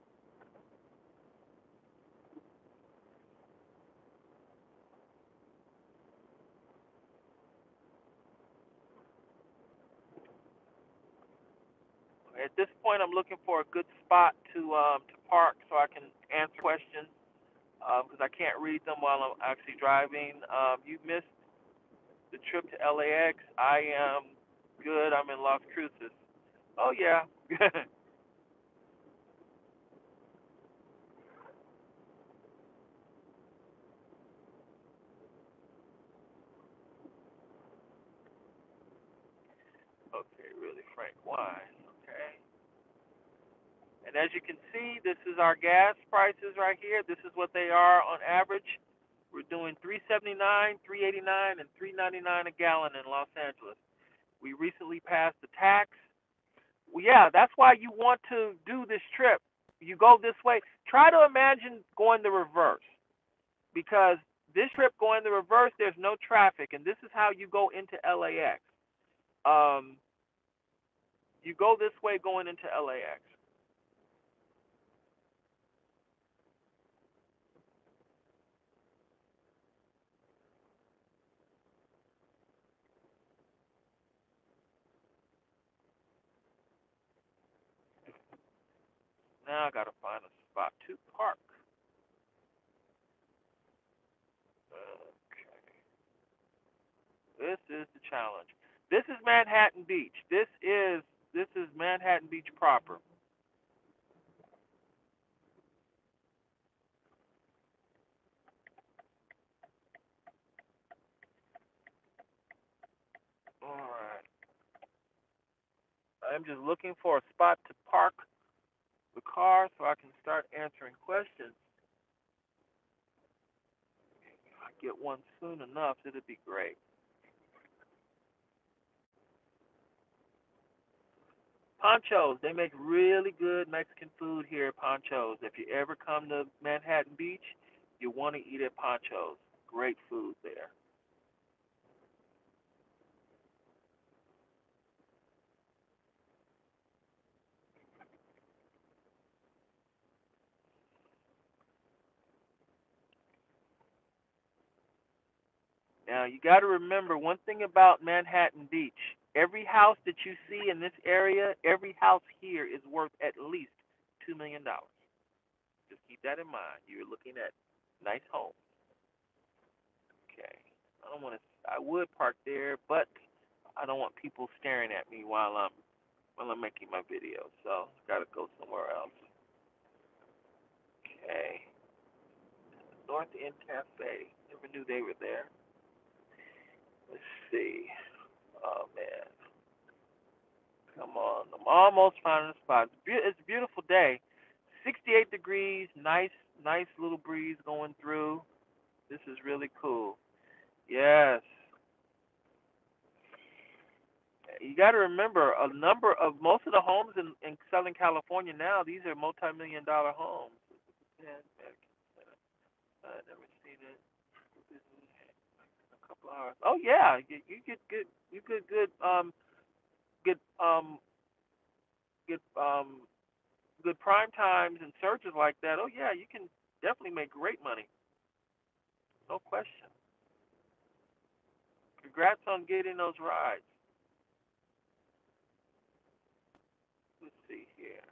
At this point, I'm looking for a good spot to park so I can answer questions because I can't read them while I'm actually driving. You missed the trip to LAX. I am good. I'm in Las Cruces. Oh yeah. Okay, really frank wine. Okay. And as you can see, this is our gas prices right here. This is what they are on average. We're doing 379, 389, and 399 a gallon in Los Angeles. We recently passed the tax. Well, yeah, that's why you want to do this trip. You go this way. Try to imagine going the reverse because this trip going the reverse, there's no traffic, and this is how you go into LAX. Um, you go this way going into LAX. Now I gotta find a spot to park. Okay. This is the challenge. This is Manhattan Beach. This is Manhattan Beach proper. All right. I'm just looking for a spot to park the car so I can start answering questions. If I get one soon enough, it'd be great. Ponchos. They make really good Mexican food here at Ponchos. If you ever come to Manhattan Beach, you want to eat at Ponchos. Great food there. Now, you got to remember one thing about Manhattan Beach. Every house that you see in this area, every house here is worth at least $2 million. Just keep that in mind. You're looking at nice homes. Okay. I don't want to. I would park there, but I don't want people staring at me while I'm making my video. So gotta go somewhere else. Okay. North End Cafe. Never knew they were there. Let's see. Oh man. Come on. I'm almost finding a spot. It's a beautiful day. 68 degrees. Nice little breeze going through. This is really cool. Yes. You got to remember a number of most of the homes in Southern California now. These are multi-million-dollar homes. Yeah, I've never seen it. A couple hours. Oh yeah, you get good. You get good. Get get good prime times and searches like that. Oh yeah, you can definitely make great money. No question. Congrats on getting those rides. Let's see here.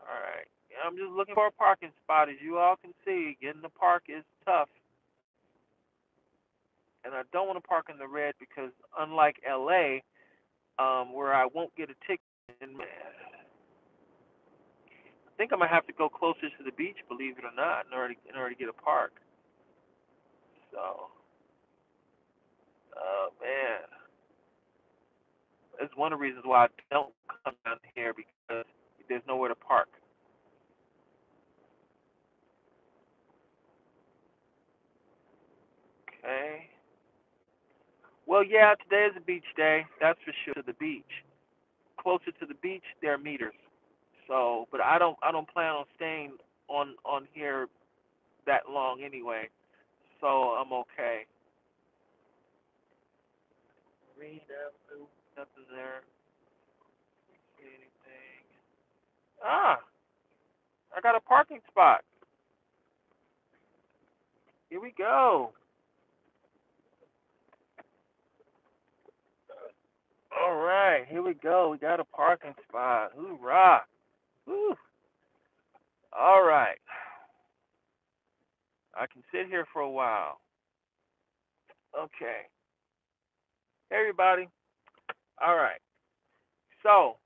All right. Yeah, I'm just looking for a parking spot. As you all can see, getting the park is tough. And I don't want to park in the red because, unlike LA, where I won't get a ticket, I think I'm gonna have to go closer to the beach, believe it or not, in order to get a park. So, man, that's one of the reasons why I don't come down here because there's nowhere to park. Okay. Well, yeah, today is a beach day. That's for sure. To the beach, closer to the beach, there are meters. So, but I don't plan on staying on here that long anyway. So I'm okay. Green Avenue, nothing there. See anything? Ah, I got a parking spot. Here we go. All right, here we go. We got a parking spot. Hoorah! Woo. All right, I can sit here for a while. Okay. Hey, everybody. All right. So,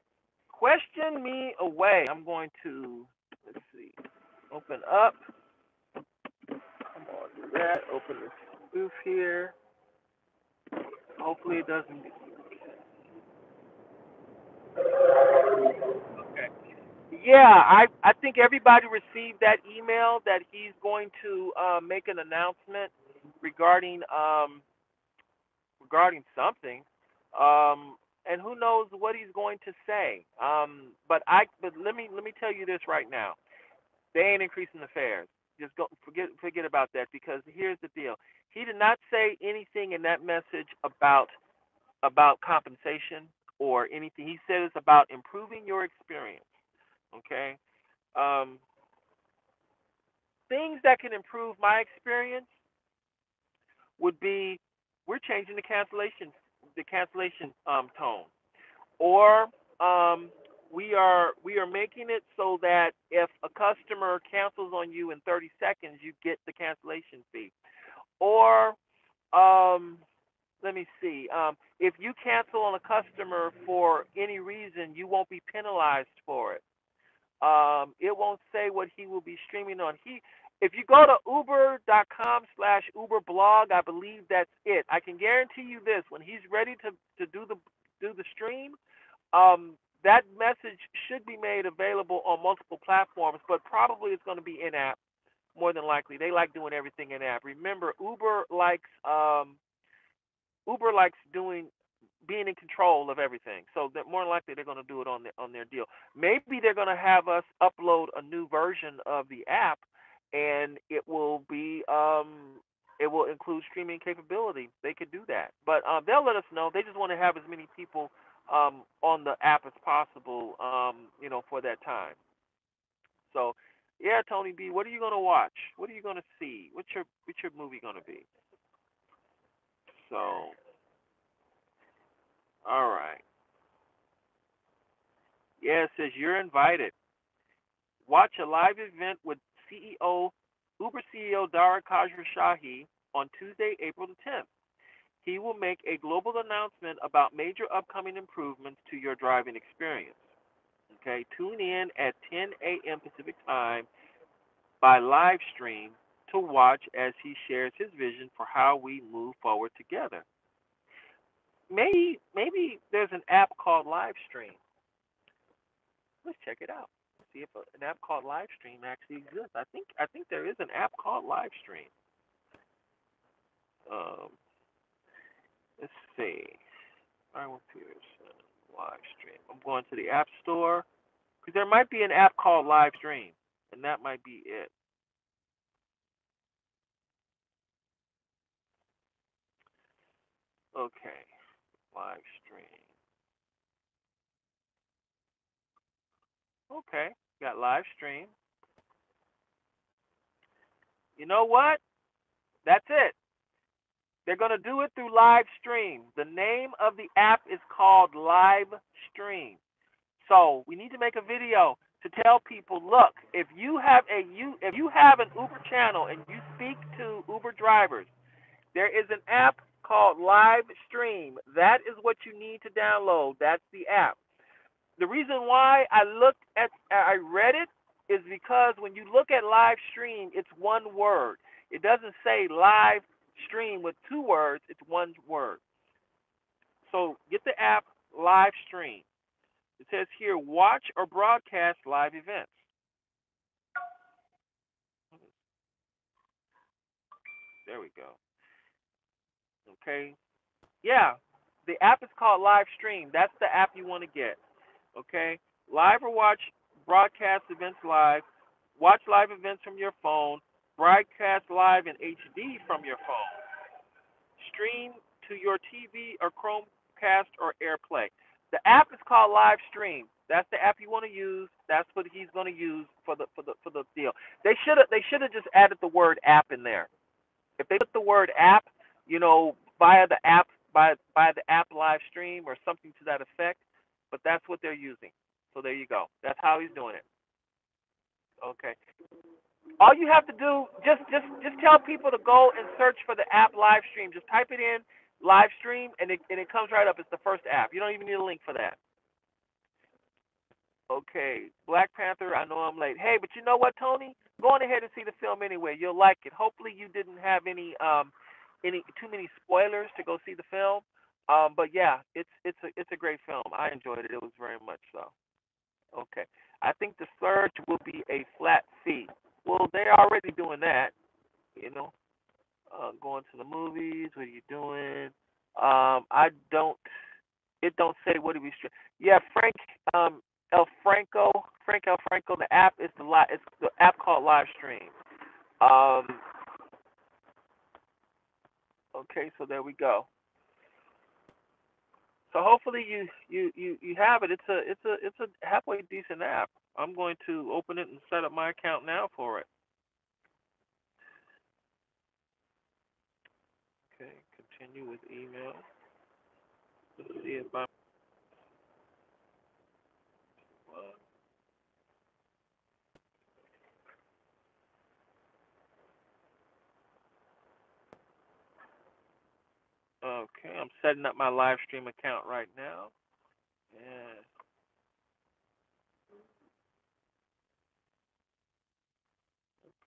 question me away. I'm going to let's see. Open up. Come on, do that. Open this booth here. Hopefully it doesn't. Okay. Yeah, I think everybody received that email that he's going to make an announcement regarding regarding something, and who knows what he's going to say. But let me tell you this right now. They ain't increasing the fares. Just go forget about that because here's the deal. He did not say anything in that message about compensation or anything. He said it's about improving your experience. Okay. Um, Things that can improve my experience would be we're changing the cancellation tone, or we are making it so that if a customer cancels on you in 30 seconds, you get the cancellation fee, or um, let me see. If you cancel on a customer for any reason, you won't be penalized for it. It won't say what he will be streaming on. If you go to uber.com/Uber blog, I believe that's it. I can guarantee you this: when he's ready to do the stream, that message should be made available on multiple platforms, but probably it's going to be in app more than likely. They like doing everything in app. Remember, Uber likes doing being in control of everything. So that more than likely they're going to do it on their deal. Maybe they're going to have us upload a new version of the app, and it will include streaming capability. They could do that, but they'll let us know. They just want to have as many people on the app as possible, for that time. So, yeah, Tony B, what are you going to watch? What are you going to see? What's your movie going to be? So, all right. Yeah, it says you're invited. Watch a live event with Uber CEO Dara Khosrowshahi on Tuesday, April the 10th. He will make a global announcement about major upcoming improvements to your driving experience. Okay, tune in at 10 a.m. Pacific time by live stream to watch as he shares his vision for how we move forward together. Maybe there's an app called Livestream. Let's check it out. See if an app called Livestream actually exists. I think there is an app called Livestream. Um, let's see. Aaron Peterson, Livestream. I'm going to the App Store because there might be an app called Livestream, and that might be it. Okay, Livestream. Okay, got Livestream. You know what? That's it. They're going to do it through live stream. The name of the app is called Live Stream. So we need to make a video to tell people, look, if you have an Uber channel and you speak to Uber drivers, there is an app called Live Stream. That is what you need to download. That's the app. The reason why I read it is because when you look at live stream, it's one word. It doesn't say live stream with two words. It's one word. So get the app Live Stream. It says here, watch or broadcast live events. There we go. Okay. Yeah, the app is called Live Stream. That's the app you want to get. Okay, live or watch broadcast events live. Watch live events from your phone. Broadcast live in HD from your phone. Stream to your TV or Chromecast or AirPlay. The app is called Live Stream. That's the app you want to use. That's what he's going to use for the deal. They should have just added the word app in there. If they put the word app, via the app by the app live stream or something to that effect, but that's what they're using. So there you go. That's how he's doing it. Okay. All you have to do just tell people to go and search for the app live stream. Just type it in live stream and it comes right up. It's the first app. You don't even need a link for that. Okay, Black Panther. I know I'm late. Hey, but you know what, Tony? Go on ahead and see the film anyway. You'll like it. Hopefully, you didn't have any too many spoilers to go see the film. But yeah, it's a great film. I enjoyed it. It was very much so. Okay, I think the surge will be a flat fee. Well, they're already doing that. You know, going to the movies. What are you doing? I don't. It don't say what do we. Yeah, Frank. El Franco, Frank El Franco. The app is It's the app called Live Stream. Um, okay, so there we go. So hopefully you have it. It's a halfway decent app. I'm going to open it and set up my account now for it. Okay, continue with email. Let's see if I'm. Okay, I'm setting up my live stream account right now. Yeah.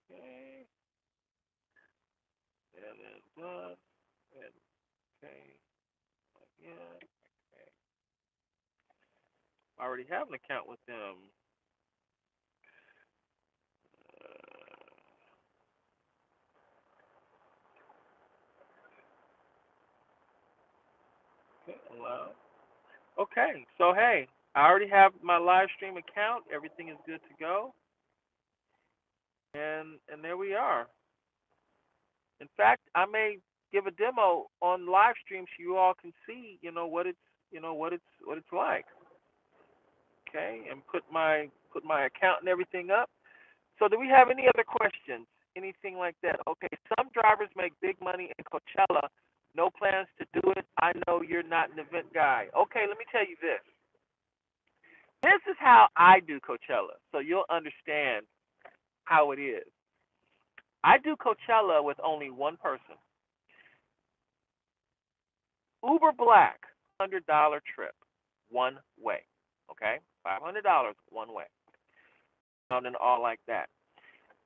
Okay. And then done. And okay. Again. Okay. I already have an account with them. Okay, allow. Okay, so hey, I already have my live stream account. Everything is good to go, and there we are. In fact, I may give a demo on live stream so you all can see, what it's like. Okay, and put my account and everything up. So, do we have any other questions? Anything like that? Okay, some drivers make big money in Coachella. No plans to do it. I know you're not an event guy. Okay, let me tell you this. This is how I do Coachella, so you'll understand how it is. I do Coachella with only one person. Uber Black, $100 trip, one way. Okay, $500 one way. And all like that.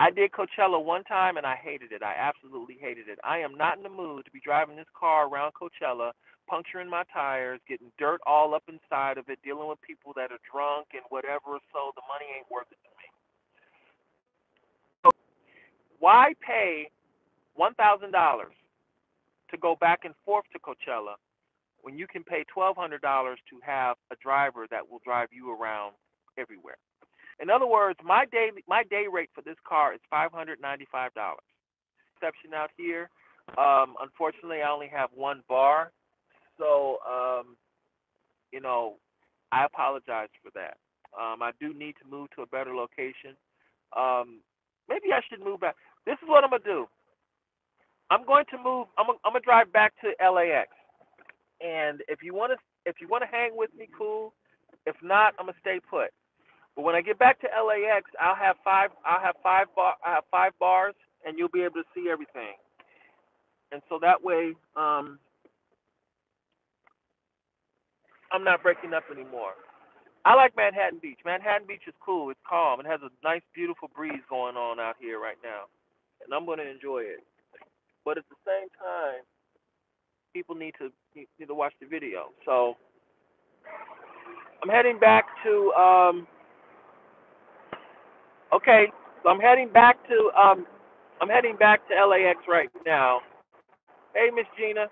I did Coachella one time and I hated it. I absolutely hated it. I am not in the mood to be driving this car around Coachella, puncturing my tires, getting dirt all up inside of it, dealing with people that are drunk and whatever, so the money ain't worth it to me. So why pay $1,000 to go back and forth to Coachella when you can pay $1,200 to have a driver that will drive you around everywhere? In other words, my day rate for this car is $595. Exception out here. Unfortunately, I only have one bar, so you know, I apologize for that. I do need to move to a better location. Maybe I should move back. This is what I'm gonna do. I'm going to move. I'm gonna drive back to LAX, and if you wanna hang with me, cool. If not, I'm gonna stay put. But when I get back to LAX, I have five bars, and you'll be able to see everything. And so that way, I'm not breaking up anymore. I like Manhattan Beach. Manhattan Beach is cool. It's calm. It has a nice, beautiful breeze going on out here right now, and I'm going to enjoy it. But at the same time, people need to watch the video. So I'm heading back to okay. So I'm heading back to LAX right now. Hey, Miss Gina.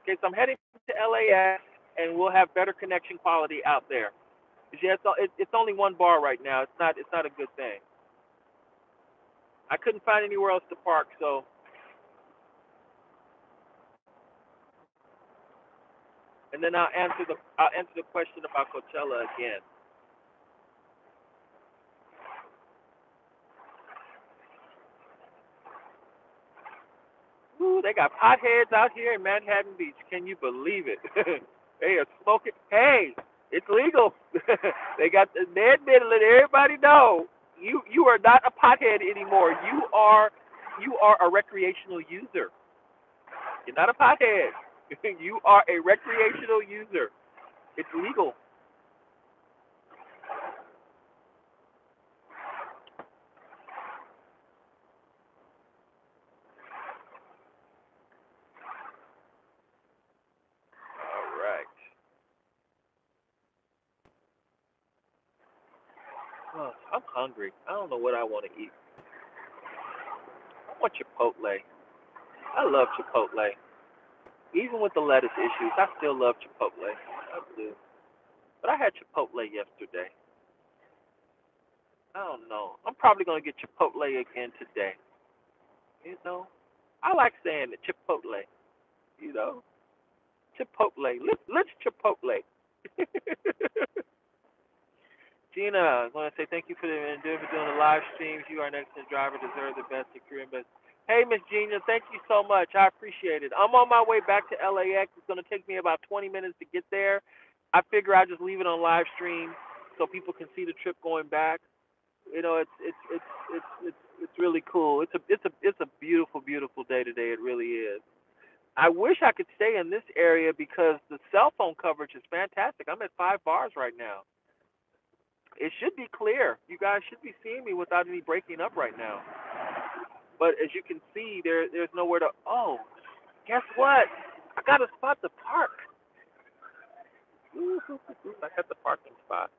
Okay, so I'm heading to LAX, and we'll have better connection quality out there. Yeah, it's only one bar right now. It's not a good thing. I couldn't find anywhere else to park, so and then I'll answer the question about Coachella again. Ooh, they got potheads out here in Manhattan Beach. Can you believe it? They are smoking. Hey, it's legal. They admitted to let everybody know you are not a pothead anymore. You are a recreational user. You're not a pothead. You are a recreational user. It's legal. All right. Oh, I'm hungry. I don't know what I want to eat. I want Chipotle. I love Chipotle. Even with the lettuce issues, I still love Chipotle. I do. But I had Chipotle yesterday. I don't know. I'm probably gonna get Chipotle again today. You know, I like saying it, Chipotle. You know, Chipotle. Let's Chipotle. Gina, I want to say thank you for doing the live streams. You, our next driver, deserve the best, secure and best. Hey, Miss Gina, thank you so much. I appreciate it. I'm on my way back to LAX. It's going to take me about 20 minutes to get there. I figure I just leave it on live stream so people can see the trip going back. You know, it's really cool. It's a beautiful, beautiful day today. It really is. I wish I could stay in this area because the cell phone coverage is fantastic. I'm at 5 bars right now. It should be clear. You guys should be seeing me without any breaking up right now. But as you can see, there's nowhere to. Oh, guess what? I got a spot to park. Ooh, I got the parking spot.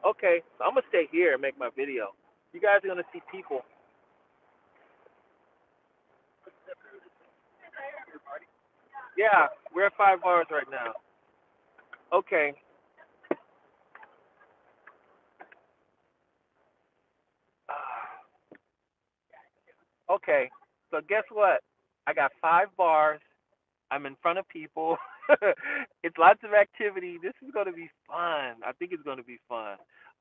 Okay, so I'm gonna stay here and make my video. You guys are gonna see people. Yeah, we're at 5 bars right now. Okay. Okay. So guess what? I got 5 bars. I'm in front of people. It's lots of activity. This is going to be fun. I think it's going to be fun.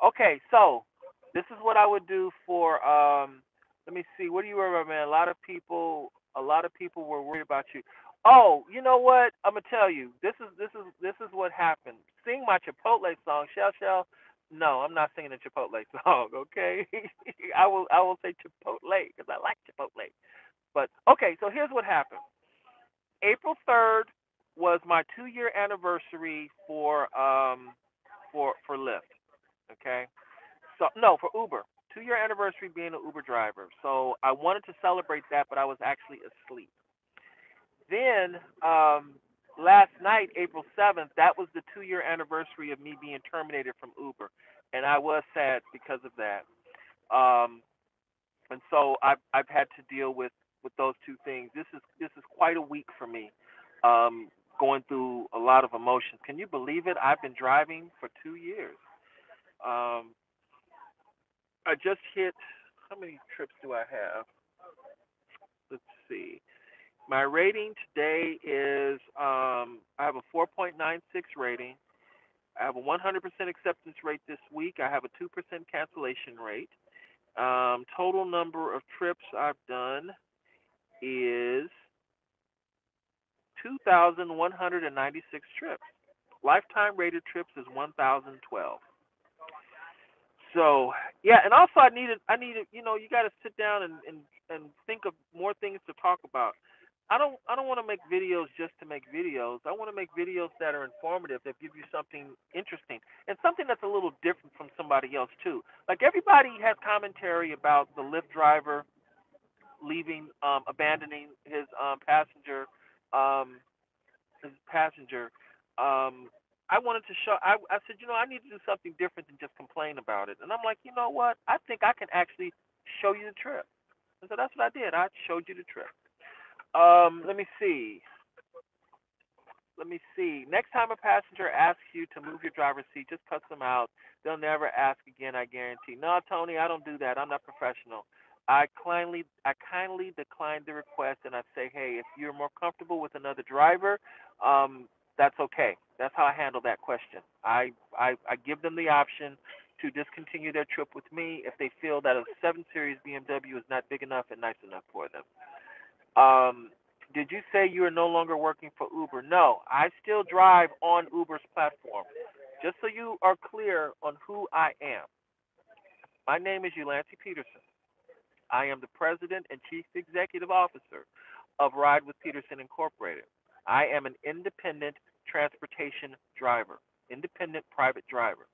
Okay, so this is what I would do for let me see. What do you worry about, man? A lot of people were worried about you. Oh, you know what? I'm going to tell you. This is what happened. Sing my Chipotle song, Shell Shell. No, I'm not singing a Chipotle song, okay? I will say Chipotle because I like Chipotle. But okay, so here's what happened. April 3rd was my 2 year anniversary for Lyft. Okay, so no, for Uber. 2 year anniversary being an Uber driver. So I wanted to celebrate that, but I was actually asleep. Then last night, April 7th, that was the 2 year anniversary of me being terminated from Uber, and I was sad because of that. Um, and so I've had to deal with those two things. This is quite a week for me, going through a lot of emotions. Can you believe it? I've been driving for 2 years. Um, I just hit. How many trips do I have? Let's see. My rating today is I have a 4.96 rating. I have a 100% acceptance rate this week. I have a 2% cancellation rate. Total number of trips I've done is 2,196 trips. Lifetime rated trips is 1,012. So yeah, and also I needed you got to sit down and think of more things to talk about. I don't want to make videos just to make videos. I want to make videos that are informative, that give you something interesting and something that's a little different from somebody else too. Like everybody has commentary about the Lyft driver leaving, abandoning um, his passenger. Um, I wanted to show. I said, I need to do something different than just complain about it. And I'm like, you know what? I think I can actually show you the trip. And so that's what I did. I showed you the trip. Let me see. Let me see. Next time a passenger asks you to move your driver's seat, just cuss them out. They'll never ask again, I guarantee. No, Tony, I don't do that. I'm not professional. I kindly decline the request and I say, hey, if you're more comfortable with another driver, that's okay. That's how I handle that question. I give them the option to discontinue their trip with me if they feel that a 7 Series BMW is not big enough and nice enough for them. Um, did you say you are no longer working for Uber? No, I still drive on Uber's platform. Just so you are clear on who I am, my name is Ulancy Peterson. I am the president and chief executive officer of Ride with Peterson Incorporated. I am an independent transportation driver, independent private driver.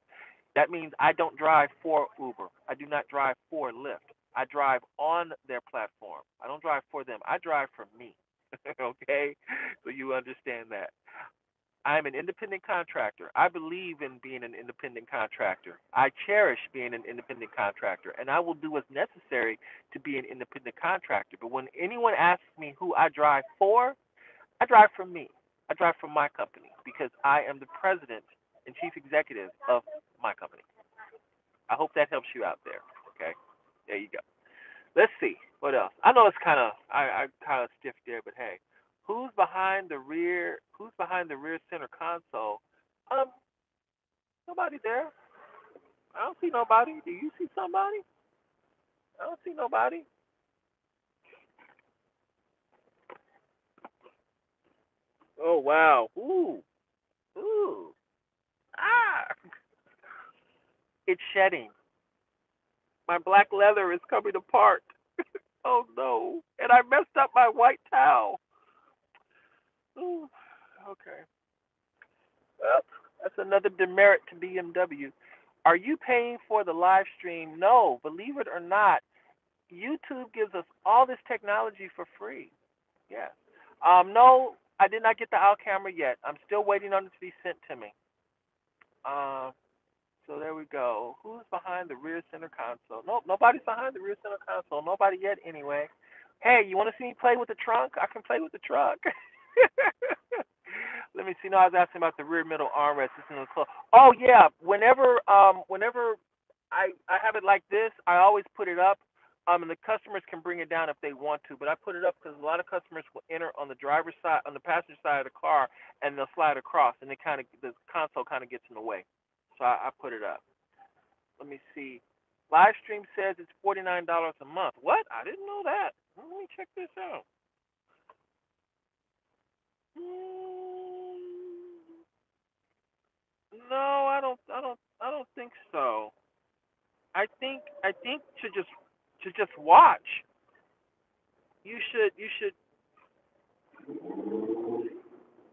That means I don't drive for Uber. I do not drive for Lyft. I drive on their platform. I don't drive for them. I drive for me. Okay? So you understand that. I'm an independent contractor. I believe in being an independent contractor. I cherish being an independent contractor, and I will do what's necessary to be an independent contractor. But when anyone asks me who I drive for, I drive for me. I drive for my company because I am the president and chief executive of my company. I hope that helps you out there. Okay, there you go. Let's see what else. I know it's I kind of stiff there, but hey, who's behind the rear? Who's behind the rear center console? Um, nobody there. I don't see nobody. Do you see somebody? I don't see nobody. Oh wow. Ooh. Ah, it's shedding. My black leather is coming apart. Oh no. And I messed up my white towel. Ooh. Okay. Well, that's another demerit to BMW. Are you paying for the live stream? No, believe it or not, YouTube gives us all this technology for free. Yeah. No, I did not get the out camera yet. I'm still waiting on it to be sent to me. Uh, so there we go. Who's behind the rear center console? Nope, nobody's behind the rear center console. Nobody yet, anyway. Hey, you want to see me play with the trunk? I can play with the trunk. Let me see. No, I was asking about the rear middle armrest. It's in the close. Oh yeah. Whenever I have it like this, I always put it up. And the customers can bring it down if they want to, but I put it up because a lot of customers will enter on the driver's side, on the passenger side of the car, and they'll slide across, and the console kind of gets in the way. So I put it up. Let me see. Live stream says it's $49 a month. What? I didn't know that. Let me check this out. Mm, no, I don't think so. I think to just watch. You should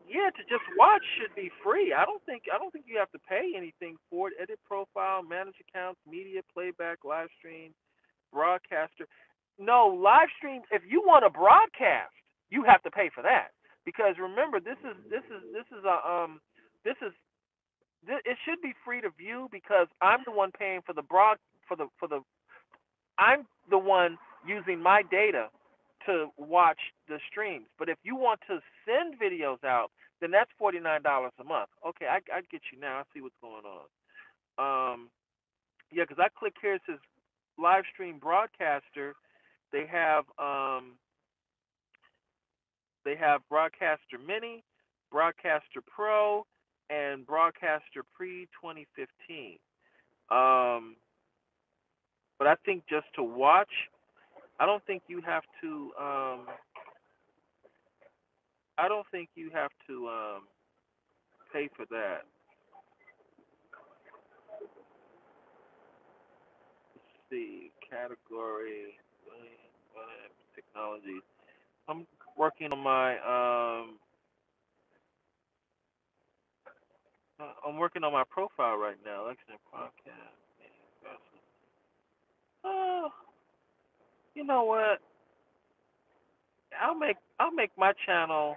yeah, to just watch should be free. I don't think you have to pay anything for it. Edit profile, manage accounts, media playback, live stream, broadcaster. No, live stream if you want to broadcast, you have to pay for that. Because remember this is a this is it should be free to view because I'm the one paying for the broad for the I'm the one using my data to watch the streams. But if you want to send videos out, then that's $49 a month. Okay, I get you now. I see what's going on. Yeah, because I click here. It says live stream broadcaster. They have um, they have broadcaster mini, broadcaster pro, and broadcaster pre 2015. Um, but I think just to watch, I don't think you have to. I don't think you have to pay for that. Let's see, category, technology. I'm working on my I'm working on my profile right now. Lexington podcast. Oh, you know what? I'll make my channel.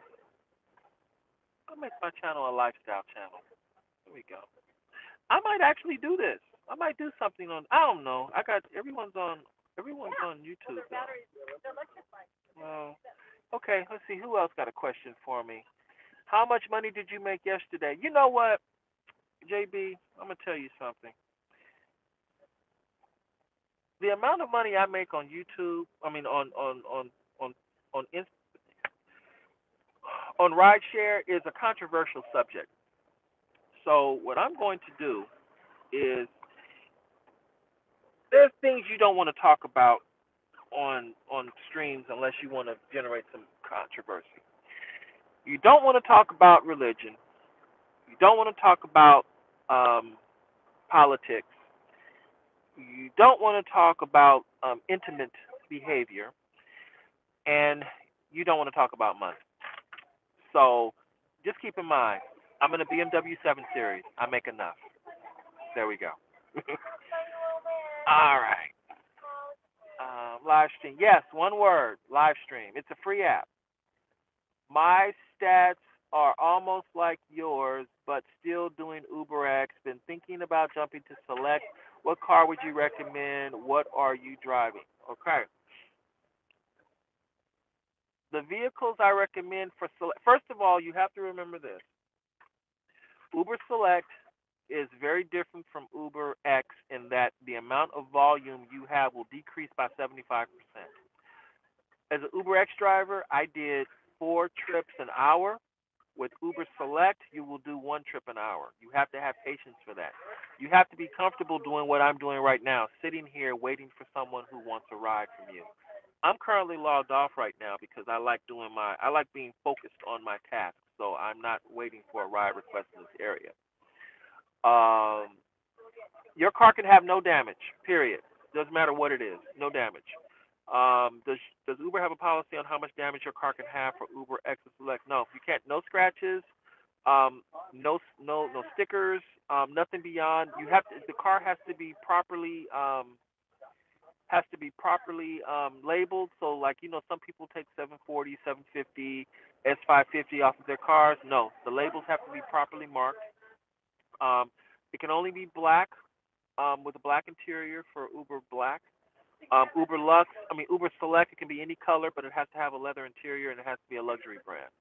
I'll make my channel a lifestyle channel. There we go. I might actually do this. I might do something on. I don't know. I got everyone's on. Everyone's on YouTube. Well, okay, let's see. Who else got a question for me? How much money did you make yesterday? You know what, JB? I'm gonna tell you something. The amount of money I make on YouTube, I mean on on on rideshare is a controversial subject. So what I'm going to do is there's things you don't want to talk about on streams unless you want to generate some controversy. You don't want to talk about religion. You don't want to talk about politics. You don't want to talk about intimate behavior, and you don't want to talk about money. So just keep in mind, I'm in a BMW 7 Series. I make enough. There we go. All right. Live stream. Yes, one word. Live stream. It's a free app. My stats are almost like yours, but still doing UberX. Been thinking about jumping to Select. What car would you recommend? What are you driving? Okay. The vehicles I recommend for Select. First of all, you have to remember this. Uber Select is very different from Uber X in that the amount of volume you have will decrease by 75%. As an Uber X driver, I did 4 trips an hour. With Uber Select, you will do 1 trip an hour. You have to have patience for that. You have to be comfortable doing what I'm doing right now, sitting here waiting for someone who wants a ride from you. I'm currently logged off right now because I like being focused on my tasks, so I'm not waiting for a ride request in this area. Um, your car can have no damage. Period. Doesn't matter what it is. No damage. Does Uber have a policy on how much damage your car can have for Uber X and Select? No, you can't. No scratches. No stickers. Nothing beyond. You have to. The car has to be properly labeled. So like some people take 740, 750, S550 off of their cars. No, the labels have to be properly marked. Um, it can only be black with a black interior for Uber Black. Uber Lux, Uber Select, it can be any color, but it has to have a leather interior and it has to be a luxury brand.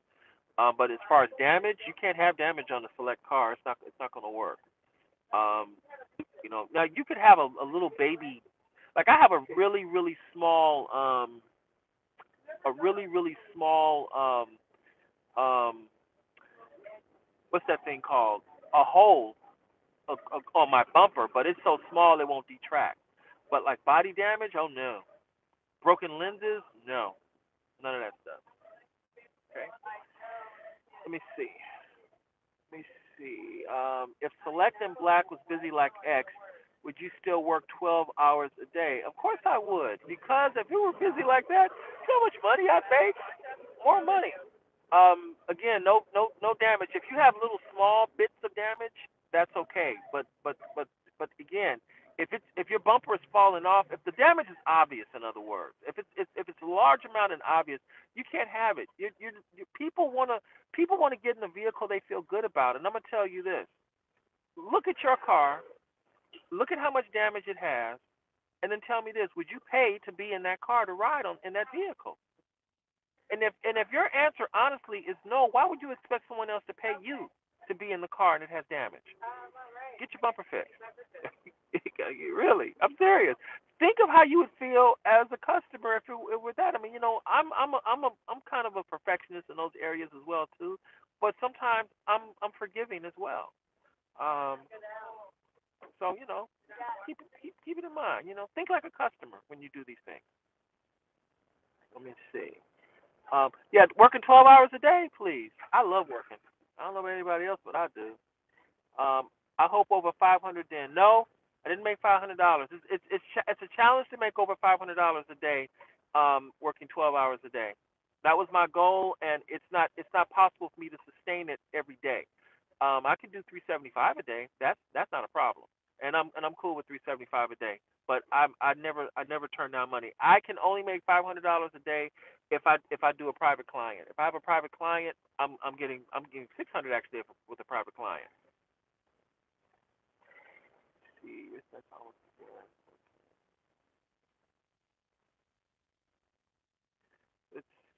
But as far as damage, you can't have damage on a Select car. It's not going to work. Um, now you could have a little baby, like I have a really small um, what's that thing called? A hole on my bumper, but it's so small it won't detract. But like body damage, oh no. Broken lenses, no, none of that stuff. Okay, let me see. Let me see. If Select and Black was busy like X, would you still work 12 hours a day? Of course I would, because if you were busy like that, you know how much money I'd make? More money. Again, no damage. If you have little small bits of damage, that's okay. But again, if your bumper is falling off, if the damage is obvious, in other words, if it's a large amount and obvious, you can't have it. People wanna get in a vehicle they feel good about, and I'm gonna tell you this: look at your car, look at how much damage it has, and then tell me this: would you pay to be in that car to ride on in that vehicle? And if your answer honestly is no, why would you expect someone else to pay you to be in the car and it has damage? Get your bumper fixed. Really, I'm serious. Think of how you would feel as a customer if it were that. I'm kind of a perfectionist in those areas as well too, but sometimes I'm forgiving as well. Um, so keep it in mind. Think like a customer when you do these things. Let me see. Yeah, working 12 hours a day, please. I love working. I don't know about anybody else, but I do. I hope over 500. Then no, I didn't make $500. It's a challenge to make over $500 a day, working 12 hours a day. That was my goal, and it's not possible for me to sustain it every day. I can do 375 a day. That's not a problem, and I'm cool with 375 a day. But I never turn down money. I can only make $500 a day if I do a private client. If I have a private client, I'm getting 600 actually with a private client. See,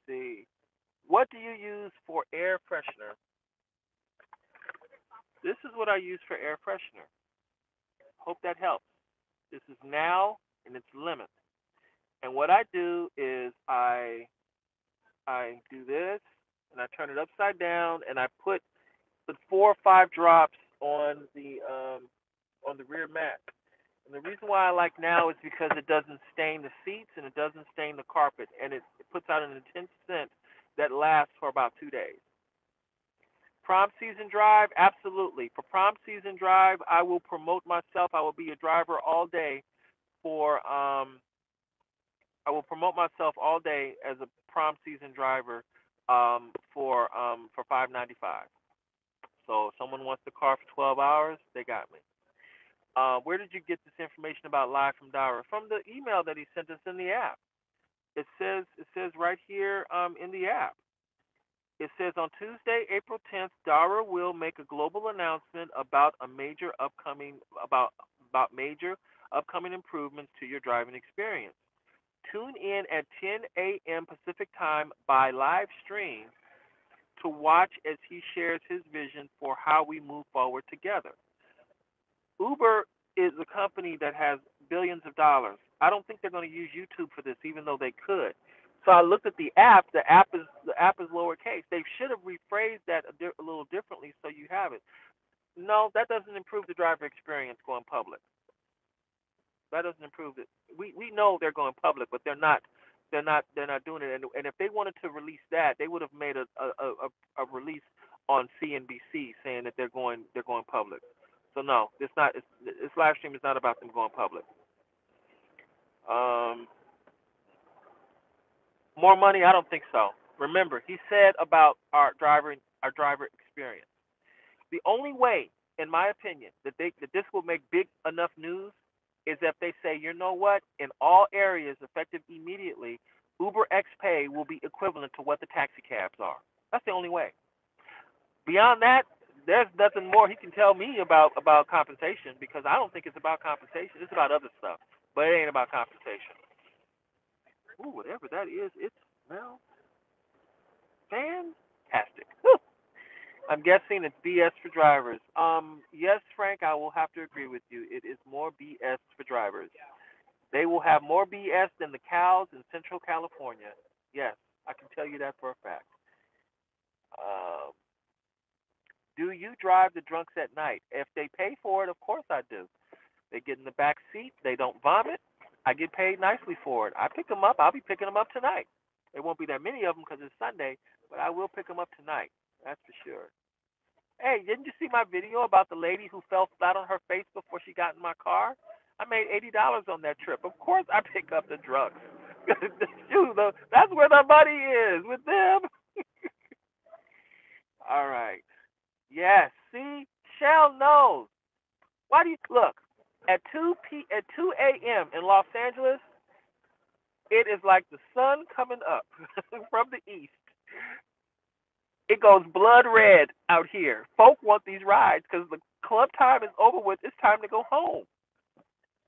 see. What do you use for air freshener? This is what I use for air freshener. Hope that helps. This is now and it's lemon. And what I do is I do this and I turn it upside down and I put 4 or 5 drops on the rear mat. And the reason why I like now is because it doesn't stain the seats and it doesn't stain the carpet and it puts out an intense scent that lasts for about 2 days. Prom season drive, absolutely. For prom season drive, I will promote myself. I will be a driver all day for I will promote myself all day as a prom season driver for $5.95. So if someone wants the car for 12 hours, they got me. Where did you get this information about live from Dara? From the email that he sent us in the app. It says right here in the app. It says on Tuesday, April 10th, Dara will make a global announcement about major upcoming improvements to your driving experience. Tune in at 10 a.m. Pacific time by live stream to watch as he shares his vision for how we move forward together. Uber is a company that has billions of dollars. I don't think they're going to use YouTube for this, even though they could. So I looked at the app. The app is lowercase. They should have rephrased that a little differently so you have it. No, that doesn't improve the driver experience going public. That doesn't improve it. We know they're going public, but they're not doing it. And if they wanted to release that, they would have made a release on CNBC saying that they're going public. So no, this live stream is not about them going public. Um, More money? I don't think so. Remember, he said about our driver experience. The only way, in my opinion, that this will make big enough news is if they say, you know what, in all areas effective immediately, Uber X Pay will be equivalent to what the taxi cabs are. That's the only way. Beyond that, there's nothing more he can tell me about compensation because I don't think it's about compensation. It's about other stuff, but it ain't about compensation. Ooh, whatever that is, it smells fantastic. Whew. I'm guessing it's BS for drivers. Yes, Frank, I will have to agree with you. It is more BS for drivers. They will have more BS than the cows in Central California. Yes, I can tell you that for a fact. Um, do you drive the drunks at night? If they pay for it, of course I do. They get in the back seat. They don't vomit. I get paid nicely for it. I pick them up. I'll be picking them up tonight. There won't be that many of them because it's Sunday, but I will pick them up tonight. That's for sure. Hey, didn't you see my video about the lady who fell flat on her face before she got in my car? I made $80 on that trip. Of course, I pick up the drugs. Shoot, that's where the money is with them. All right. Yes. See, Shell knows. Why do you look at 2 a.m. in Los Angeles? It is like the sun coming up from the east. It goes blood red out here. Folk want these rides because the club time is over with. It's time to go home.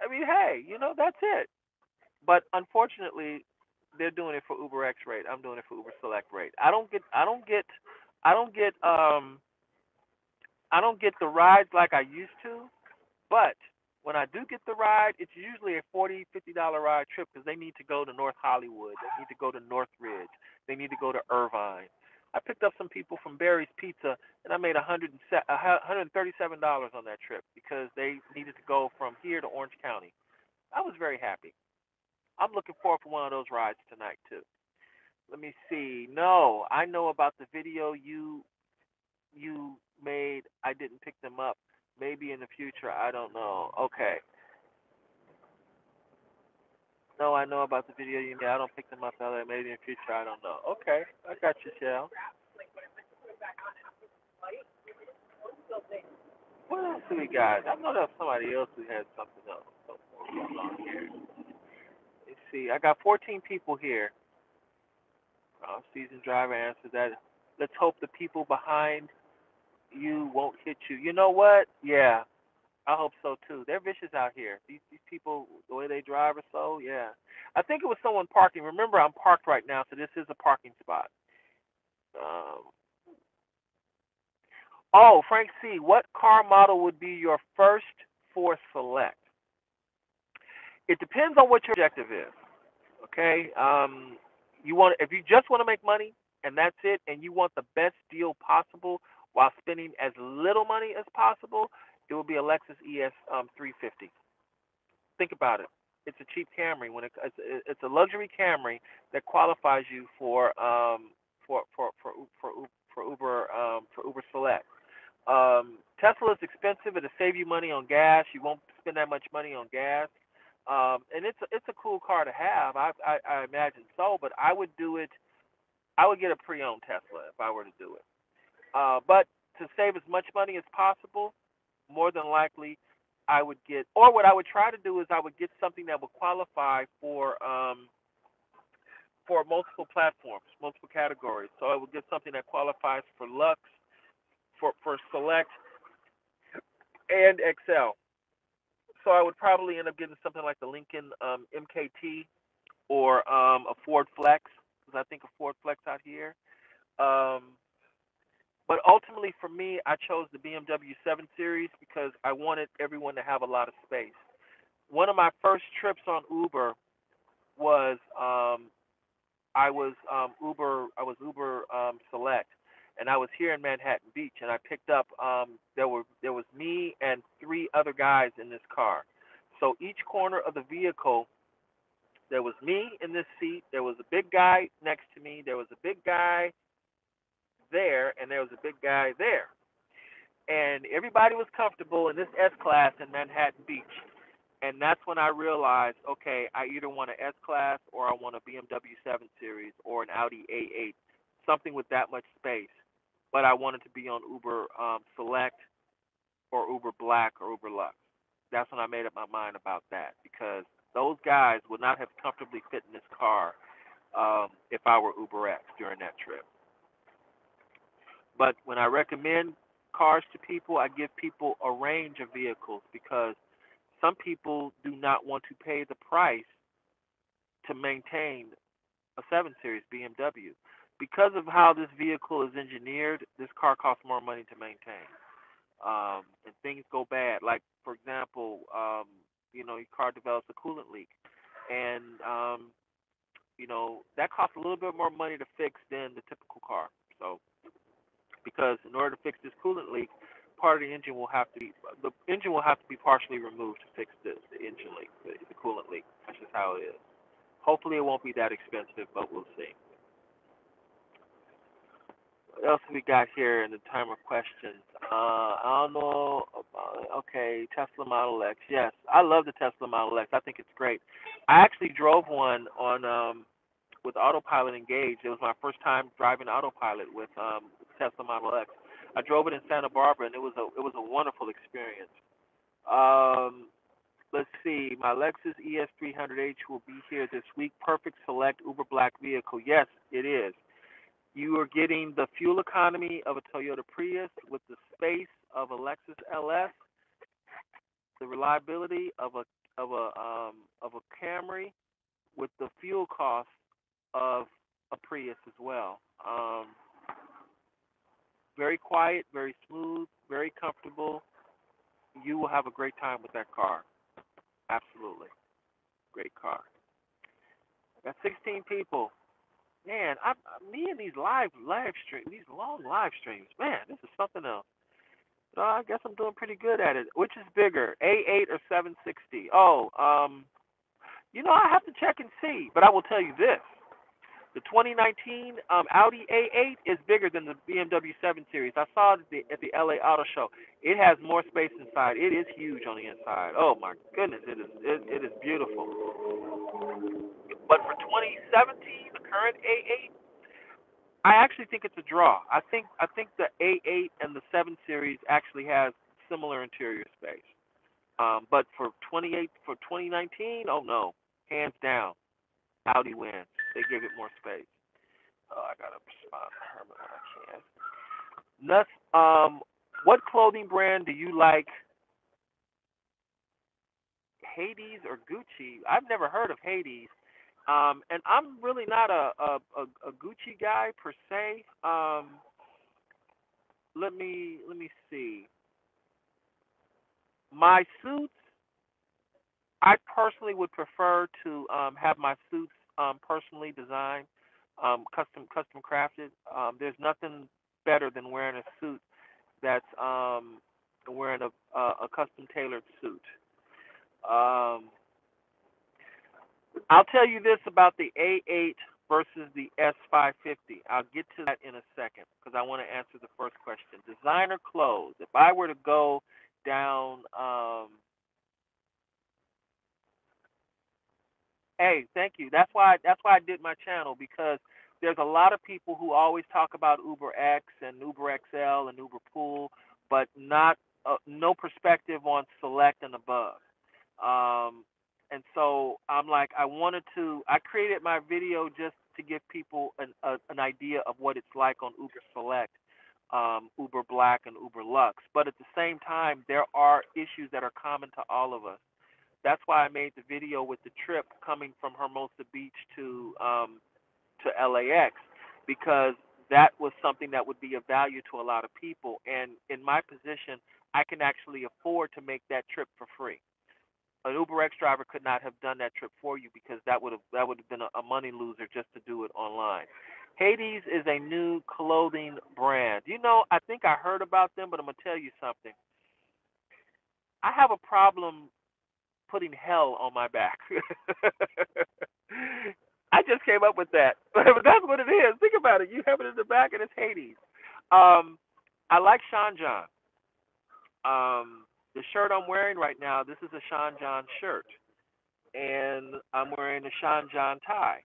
I mean, hey, that's it. But unfortunately, they're doing it for Uber X rate. I'm doing it for Uber Select rate. I don't get I don't get the rides like I used to. But when I do get the ride, it's usually a $40, $50 ride trip because they need to go to North Hollywood, they need to go to Northridge, they need to go to Irvine. I picked up some people from Barry's Pizza, and I made $137 on that trip because they needed to go from here to Orange County. I was very happy. I'm looking forward for one of those rides tonight too. Let me see. No, I know about the video you made. I didn't pick them up. Maybe in the future. I don't know. Okay. No, I know about the video you made. I don't pick them up. Maybe in the future. I don't know. Okay. I got you, Shell. What else do we got? I know there's somebody else who had something else going on here. Let's see. I got 14 people here. Seasoned driver answered that. Let's hope the people behind you won't hit you. You know what? Yeah, I hope so too. They're vicious out here. These people, the way they drive or so, yeah. I think it was someone parking. Remember, I'm parked right now, so this is a parking spot. Um, oh, Frank C., what car model would be your first for select? It depends on what your objective is. Okay, you want if you just want to make money and that's it, and you want the best deal possible while spending as little money as possible, it will be a Lexus ES 350. Think about it. It's a cheap Camry. It's a luxury Camry that qualifies you for Uber for Uber Select. Tesla is expensive. It'll save you money on gas. You won't spend that much money on gas. And it's a cool car to have. I imagine so. But I would do it. I would get a pre-owned Tesla if I were to do it. But to save as much money as possible, more than likely, I would get. Or what I would try to do is I would get something that would qualify for multiple platforms, multiple categories. So I would get something that qualifies for Lux, for Select, and XL. So I would probably end up getting something like the Lincoln MKT or a Ford Flex, because I think a Ford Flex out here. Um, but ultimately, for me, I chose the BMW 7 Series because I wanted everyone to have a lot of space. One of my first trips on Uber was I was Uber Select, and I was here in Manhattan Beach, and I picked up there was me and three other guys in this car. So each corner of the vehicle, there was me in this seat, there was a big guy next to me, there was a big guy there, and there was a big guy there, and everybody was comfortable in this S class in Manhattan Beach. And that's when I realized, okay, I either want an S class or I want a BMW 7 Series or an Audi A8, something with that much space. But I wanted to be on Uber Select or Uber Black or Uber Lux. That's when I made up my mind about that because those guys would not have comfortably fit in this car if I were Uber X during that trip. But when I recommend cars to people, I give people a range of vehicles because some people do not want to pay the price to maintain a 7 Series BMW. Because of how this vehicle is engineered, this car costs more money to maintain. And things go bad. Like, for example, your car develops a coolant leak. And, that costs a little bit more money to fix than the typical car. So, because in order to fix this coolant leak, part of the engine will have to be partially removed to fix the engine leak, the coolant leak. That's just how it is. Hopefully, it won't be that expensive, but we'll see. What else we got here in the time of questions? I don't know. Okay, Tesla Model X. Yes, I love the Tesla Model X. I think it's great. I actually drove one on with autopilot engaged. It was my first time driving autopilot with Tesla Model X. I drove it in Santa Barbara, and it was a wonderful experience. Um, let's see. My Lexus ES300H will be here this week. Perfect select Uber Black vehicle. Yes, it is. You are getting the fuel economy of a Toyota Prius with the space of a Lexus LS, the reliability of a Camry, with the fuel cost of a Prius as well. Very quiet, very smooth, very comfortable. You will have a great time with that car. Absolutely, great car. Got 16 people. Man, me and these live streams, these long live streams. Man, this is something else. I guess I'm doing pretty good at it. Which is bigger, A8 or 760? Oh, I have to check and see. But I will tell you this: the 2019 Audi A8 is bigger than the BMW 7 Series. I saw it at the LA Auto Show. It has more space inside. It is huge on the inside. Oh my goodness, it is beautiful. But for 2017, the current A8, I actually think it's a draw. I think the A8 and the 7 Series actually has similar interior space. But for 2019, oh no, hands down, Audi wins. They give it more space. Oh, I gotta respond to her, but I can't. Nuts. What clothing brand do you like? Hades or Gucci? I've never heard of Hades. And I'm really not a Gucci guy per se. Let me see. My suits, I personally would prefer to have my suits personally designed, custom crafted. There's nothing better than wearing a suit that's wearing a custom tailored suit. Um, I'll tell you this about the A8 versus the S550. I'll get to that in a second because I want to answer the first question. Designer clothes. If I were to go down, hey, thank you. That's why I did my channel because there's a lot of people who always talk about Uber X and Uber XL and Uber Pool, but not no perspective on Select and above. Um, and so I'm like, I created my video just to give people an idea of what it's like on Uber Select, Uber Black, and Uber Lux. But at the same time, there are issues that are common to all of us. That's why I made the video with the trip coming from Hermosa Beach to LAX because that was something that would be of value to a lot of people. And in my position, I can actually afford to make that trip for free. An Uber X driver could not have done that trip for you because that would have been a money loser just to do it online. Hades is a new clothing brand. I think I heard about them, but I'm gonna tell you something. I have a problem putting hell on my back. I just came up with that, but that's what it is. Think about it. You have it in the back, and it's Hades. Um, I like Sean John. The shirt I'm wearing right now, this is a Sean John shirt, and I'm wearing a Sean John tie.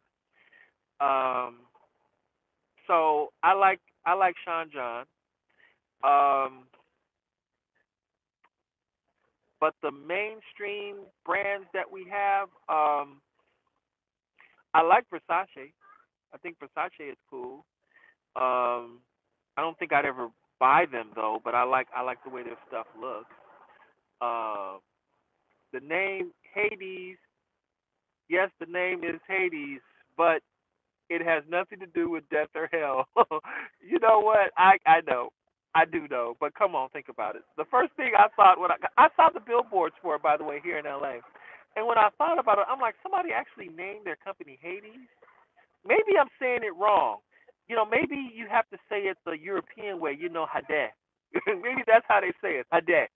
Um, so I like Sean John. Um, but the mainstream brands that we have, I like Versace. I think Versace is cool. Um, I don't think I'd ever buy them though, but I like the way their stuff looks. Uh, the name Hades, yes, the name is Hades, but it has nothing to do with death or hell. You know what? I know, I do know, but come on, think about it. The first thing I thought when I saw the billboards for it, by the way, here in LA, and when I thought about it, I'm like, somebody actually named their company Hades. Maybe I'm saying it wrong. Maybe you have to say it the European way. Hadeh. Maybe that's how they say it, Hadeh.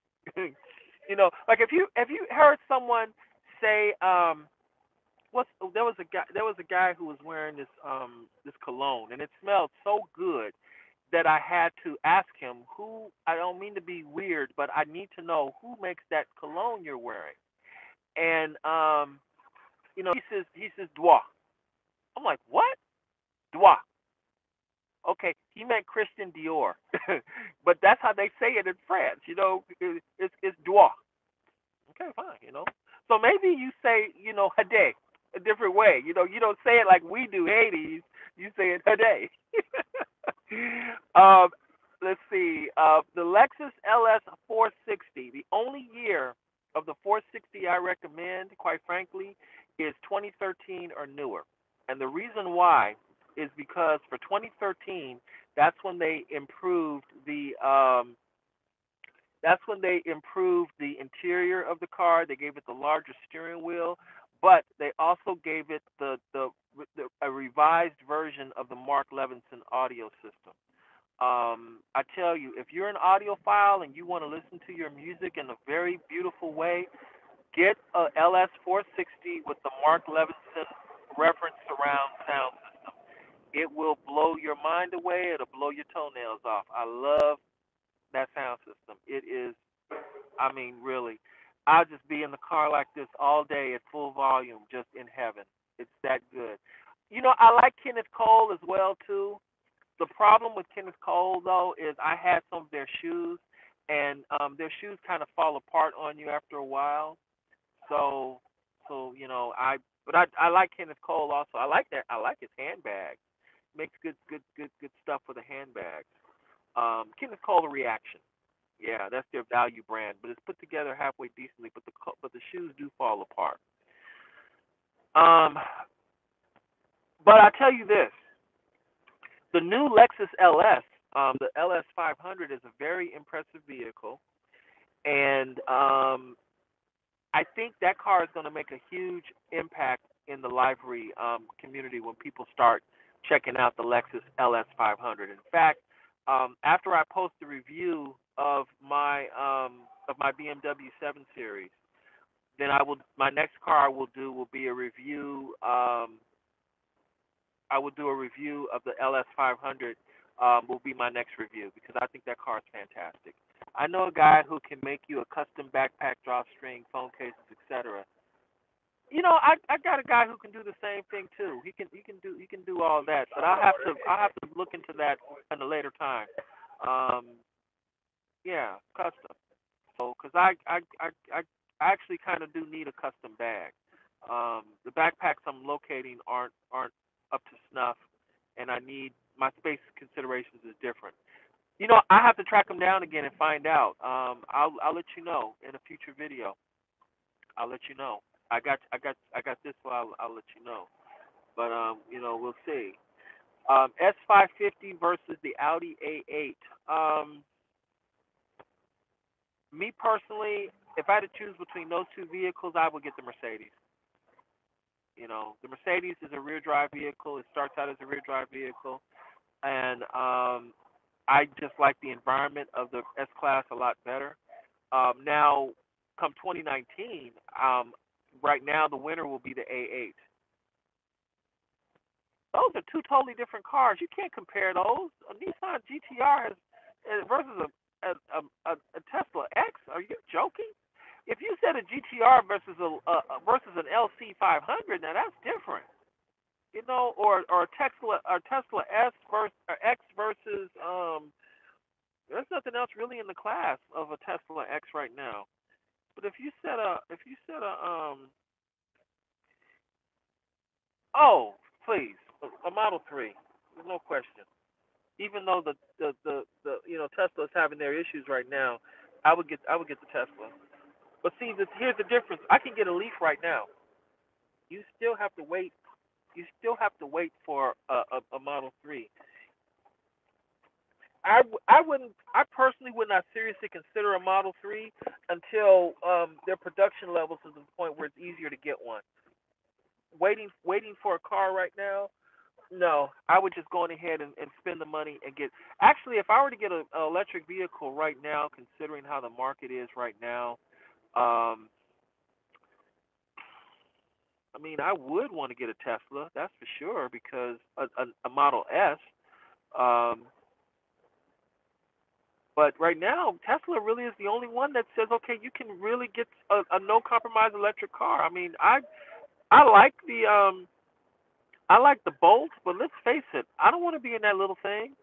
Like if you heard someone say, there was a guy who was wearing this cologne, and it smelled so good that I had to ask him who. I don't mean to be weird, but I need to know who makes that cologne you're wearing. And he says Dwa. I'm like, what? Dwa. Okay, he meant Christian Dior, but that's how they say it in France. It's Dwa. Okay, fine. So maybe you say Hade a different way. You don't say it like we do Hades. You say it Hade. um, let's see. The Lexus LS 460. The only year of the 460 I recommend, quite frankly, is 2013 or newer. And the reason why is because for 2013, that's when they improved the interior of the car. They gave it the larger steering wheel, but they also gave it a revised version of the Mark Levinson audio system. I tell you, if you're an audiophile and you want to listen to your music in a very beautiful way, get a LS460 with the Mark Levinson reference surround sound system. It will blow your mind away. It'll blow your toenails off. I love that sound system. It is, I mean, really. I'll just be in the car like this all day at full volume, just in heaven. It's that good. I like Kenneth Cole as well too. The problem with Kenneth Cole though is I had some of their shoes, and their shoes kind of fall apart on you after a while. So, but I like Kenneth Cole also. I like that. I like his handbag. Makes good stuff for the handbags. Kenneth Cole Reaction. Yeah, that's their value brand, but it's put together halfway decently. But the shoes do fall apart. Um, But I tell you this: the new Lexus LS, the LS 500, is a very impressive vehicle, and I think that car is going to make a huge impact in the livery community when people start checking out the Lexus LS 500. In fact, after I post the review of my BMW 7 Series, then my next car I will do will be a review. I will do a review of the LS 500. Will be my next review because I think that car is fantastic. I know a guy who can make you a custom backpack, drawstring, phone cases, etc. I got a guy who can do the same thing too. He can do all that, but I have to look into that at a later time. Um, yeah, custom. So, because I actually kind of do need a custom bag. The backpacks I'm locating aren't up to snuff, and I need my space considerations is different. I have to track them down again and find out. I'll let you know in a future video. I'll let you know. I got this, so I'll let you know. But we'll see. S550 versus the Audi A8. Me personally, if I had to choose between those two vehicles, I would get the Mercedes. The Mercedes is a rear drive vehicle. It starts out as a rear drive vehicle, and I just like the environment of the S Class a lot better. Now, come 2019, right now the winner will be the A8. Those are two totally different cars. You can't compare those. A Nissan GTR versus a Tesla X. Are you joking? If you said a GTR versus an LC 500, now that's different. Or a Tesla S versus or X versus there's nothing else really in the class of a Tesla X right now. But if you said a oh, please, a Model 3. There's no question. Even though the Tesla's having their issues right now, I would get the Tesla. But see, here's the difference. I can get a Leaf right now. You still have to wait. You still have to wait for a Model 3. I wouldn't. I personally would not seriously consider a Model 3 until their production levels is to the point where it's easier to get one. Waiting for a car right now. No, I would just go on ahead and spend the money and get. Actually, if I were to get an electric vehicle right now, considering how the market is right now, um, I mean, I would want to get a Tesla. That's for sure because a Model S. Um, but right now, Tesla really is the only one that says, okay, you can really get a no compromise electric car. I mean, I like the Bolt, but let's face it, I don't want to be in that little thing.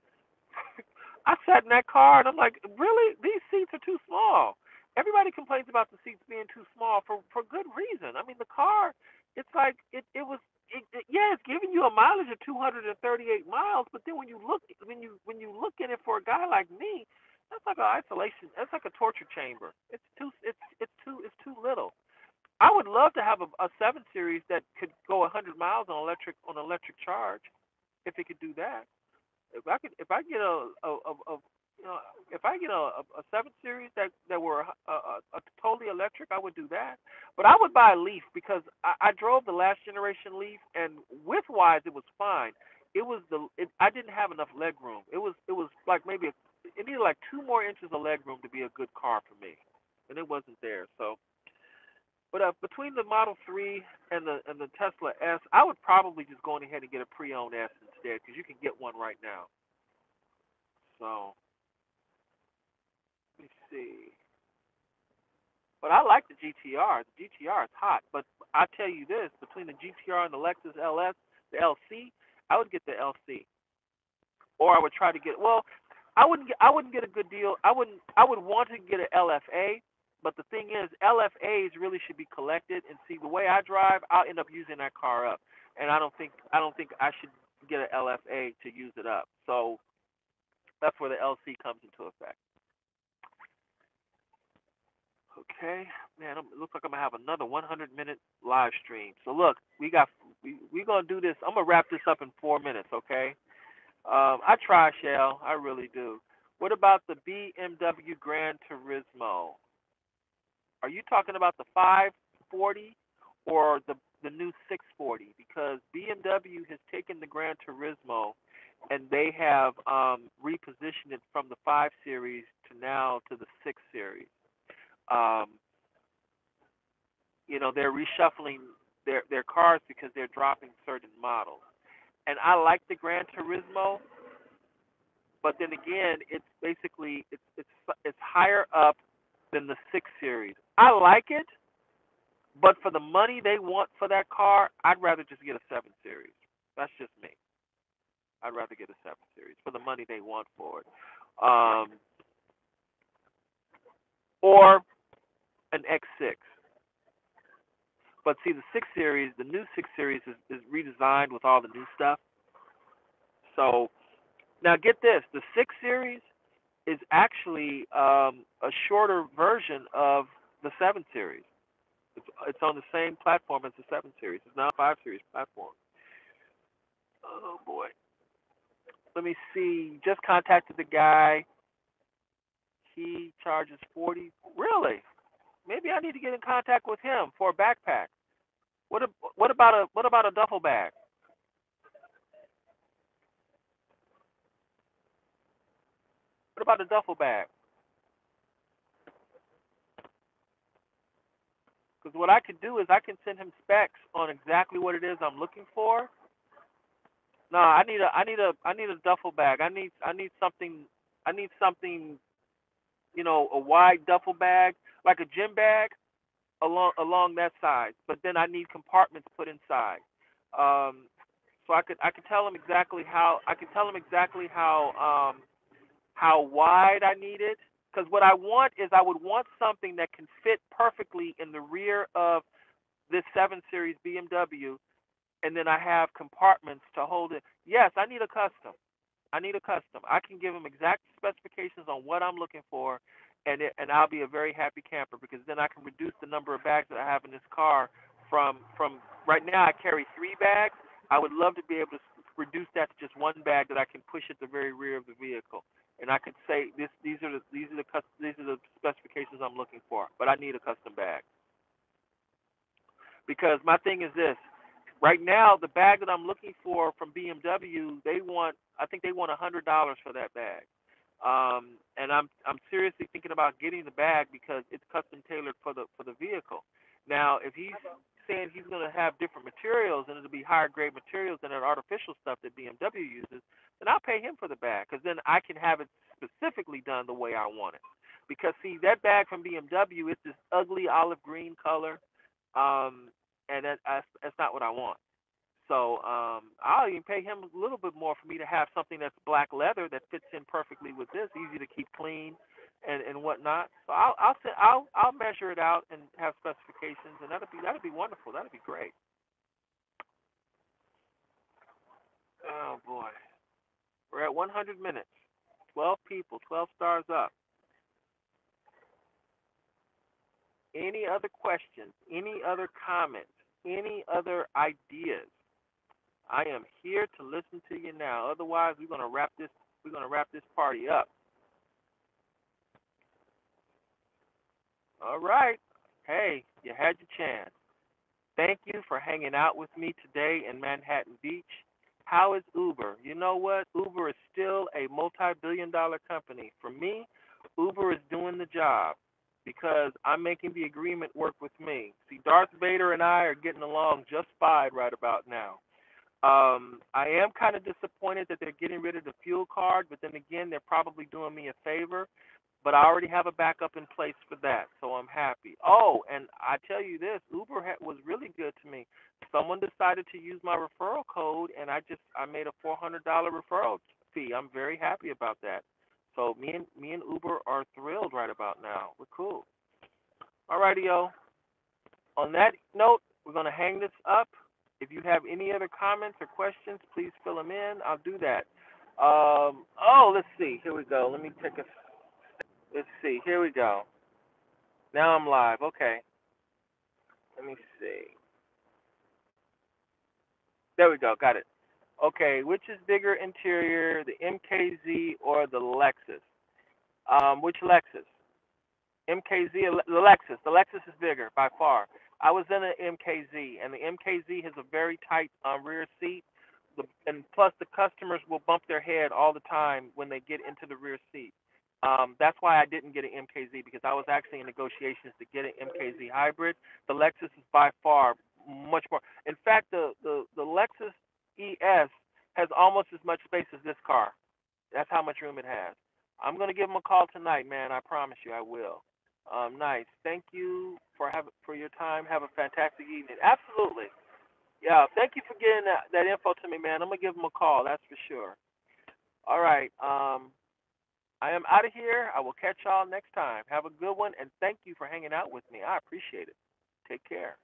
I sat in that car and I'm like, really? These seats are too small. Everybody complains about the seats being too small for good reason. I mean, the car, it's like it was. Yeah, it's giving you a mileage of 238 miles, but then when you look at it for a guy like me, that's like an isolation. That's like a torture chamber. It's too little. I would love to have a 7 Series that could go 100 miles on electric charge, if it could do that. If I get you know, if I get a 7 Series that were a totally electric, I would do that. But I would buy a Leaf because I drove the last generation Leaf, and width wise it was fine. I didn't have enough leg room. It was like it needed like 2 more inches of leg room to be a good car for me, and it wasn't there. So, but between the Model 3 and the Tesla S, I would probably just go on ahead and get a pre-owned S instead because you can get one right now. So let me see. But I like the GTR. The GTR is hot. But I tell you this: between the GTR and the Lexus LS, the LC, I would get the LC, or I would try to get. Well, I wouldn't get a good deal. I would want to get an LFA, but the thing is, LFAs really should be collected. And see, the way I drive, I'll end up using that car up, and I don't think I should get an LFA to use it up. So that's where the LC comes into effect. Okay, man, it looks like I'm gonna have another 100-minute live stream. So look, we gonna do this. I'm gonna wrap this up in 4 minutes. Okay. I try, Shell. I really do. What about the BMW Gran Turismo? Are you talking about the 540 or the new 640? Because BMW has taken the Gran Turismo and they have repositioned it from the 5 Series to now to the 6 Series. Um, they're reshuffling their cars because they're dropping certain models. And I like the Gran Turismo, but then again, it's basically it's higher up than the 6 Series. I like it, but for the money they want for that car, I'd rather just get a 7 Series. That's just me. I'd rather get a 7 Series for the money they want for it, or an X6. But see, the 6 Series, the new 6 Series is redesigned with all the new stuff. So now get this: the 6 Series is actually a shorter version of the 7 Series. It's on the same platform as the 7 Series. It's now a 5 Series platform. Oh boy. Let me see. Just contacted the guy. He charges 40. Really? Maybe I need to get in contact with him for a backpack. What about a duffel bag? What about a duffel bag? Because what I could do is I can send him specs on exactly what it is I'm looking for. No, I need a duffel bag. I need something, a wide duffel bag, like a gym bag, along that size. But then I need compartments put inside. Um, so I could tell him exactly how wide I need it. Because what I want is I would want something that can fit perfectly in the rear of this 7 Series BMW, and then I have compartments to hold it. Yes, I need a custom. I need a custom. I can give them exact specifications on what I'm looking for, and I'll be a very happy camper because then I can reduce the number of bags that I have in this car from right now I carry 3 bags. I would love to be able to reduce that to just 1 bag that I can push at the very rear of the vehicle, and I could say these are the specifications I'm looking for, but I need a custom bag because my thing is this. Right now, the bag that I'm looking for from BMW, I think they want $100 for that bag. And I'm seriously thinking about getting the bag because it's custom tailored for the vehicle. Now, if he's saying he's going to have different materials and it'll be higher grade materials than that artificial stuff that BMW uses, then I'll pay him for the bag because then I can have it specifically done the way I want it. Because see, that bag from BMW is this ugly olive green color, and that's not what I want. So I'll even pay him a little bit more for me to have something that's black leather that fits in perfectly with this, easy to keep clean and whatnot. So I'll measure it out and have specifications, and that'll be wonderful. That'll be great. Oh boy, we're at 100 minutes. 12 people, 12 stars up. Any other questions? Any other comments? Any other ideas? I am here to listen to you now. Otherwise, we're gonna wrap this. We're gonna wrap this party up. All right. Hey, you had your chance. Thank you for hanging out with me today in Manhattan Beach. How is Uber? You know what? Uber is still a multi-billion-dollar company. For me, Uber is doing the job because I'm making the agreement work with me. See, Darth Vader and I are getting along just fine right about now. I am kind of disappointed that they're getting rid of the fuel card, but then again, they're probably doing me a favor. But I already have a backup in place for that, so I'm happy. Oh, and I tell you this, Uber was really good to me. Someone decided to use my referral code, and I made a $400 referral fee. I'm very happy about that. So me and Uber are thrilled right about now. We're cool. All righty, yo. On that note, we're gonna hang this up. If you have any other comments or questions, please fill them in. I'll do that. Oh, let's see. Here we go. Let's see. Here we go. Now I'm live. Okay. Let me see. There we go. Got it. Okay. Which is bigger interior, the MKZ or the Lexus? Which Lexus? MKZ or the Lexus? The Lexus is bigger by far. I was in an MKZ, and the MKZ has a very tight rear seat. And plus, the customers will bump their head all the time when they get into the rear seat. That's why I didn't get an MKZ because I was actually in negotiations to get an MKZ hybrid. The Lexus is by far much more. In fact, the Lexus ES has almost as much space as this car. That's how much room it has. I'm gonna give him a call tonight, man. I promise you, I will. Nice. Thank you for your time. Have a fantastic evening. Absolutely. Yeah. Thank you for getting that info to me, man. I'm gonna give him a call. That's for sure. All right. I am out of here. I will catch y'all next time. Have a good one, and thank you for hanging out with me. I appreciate it. Take care.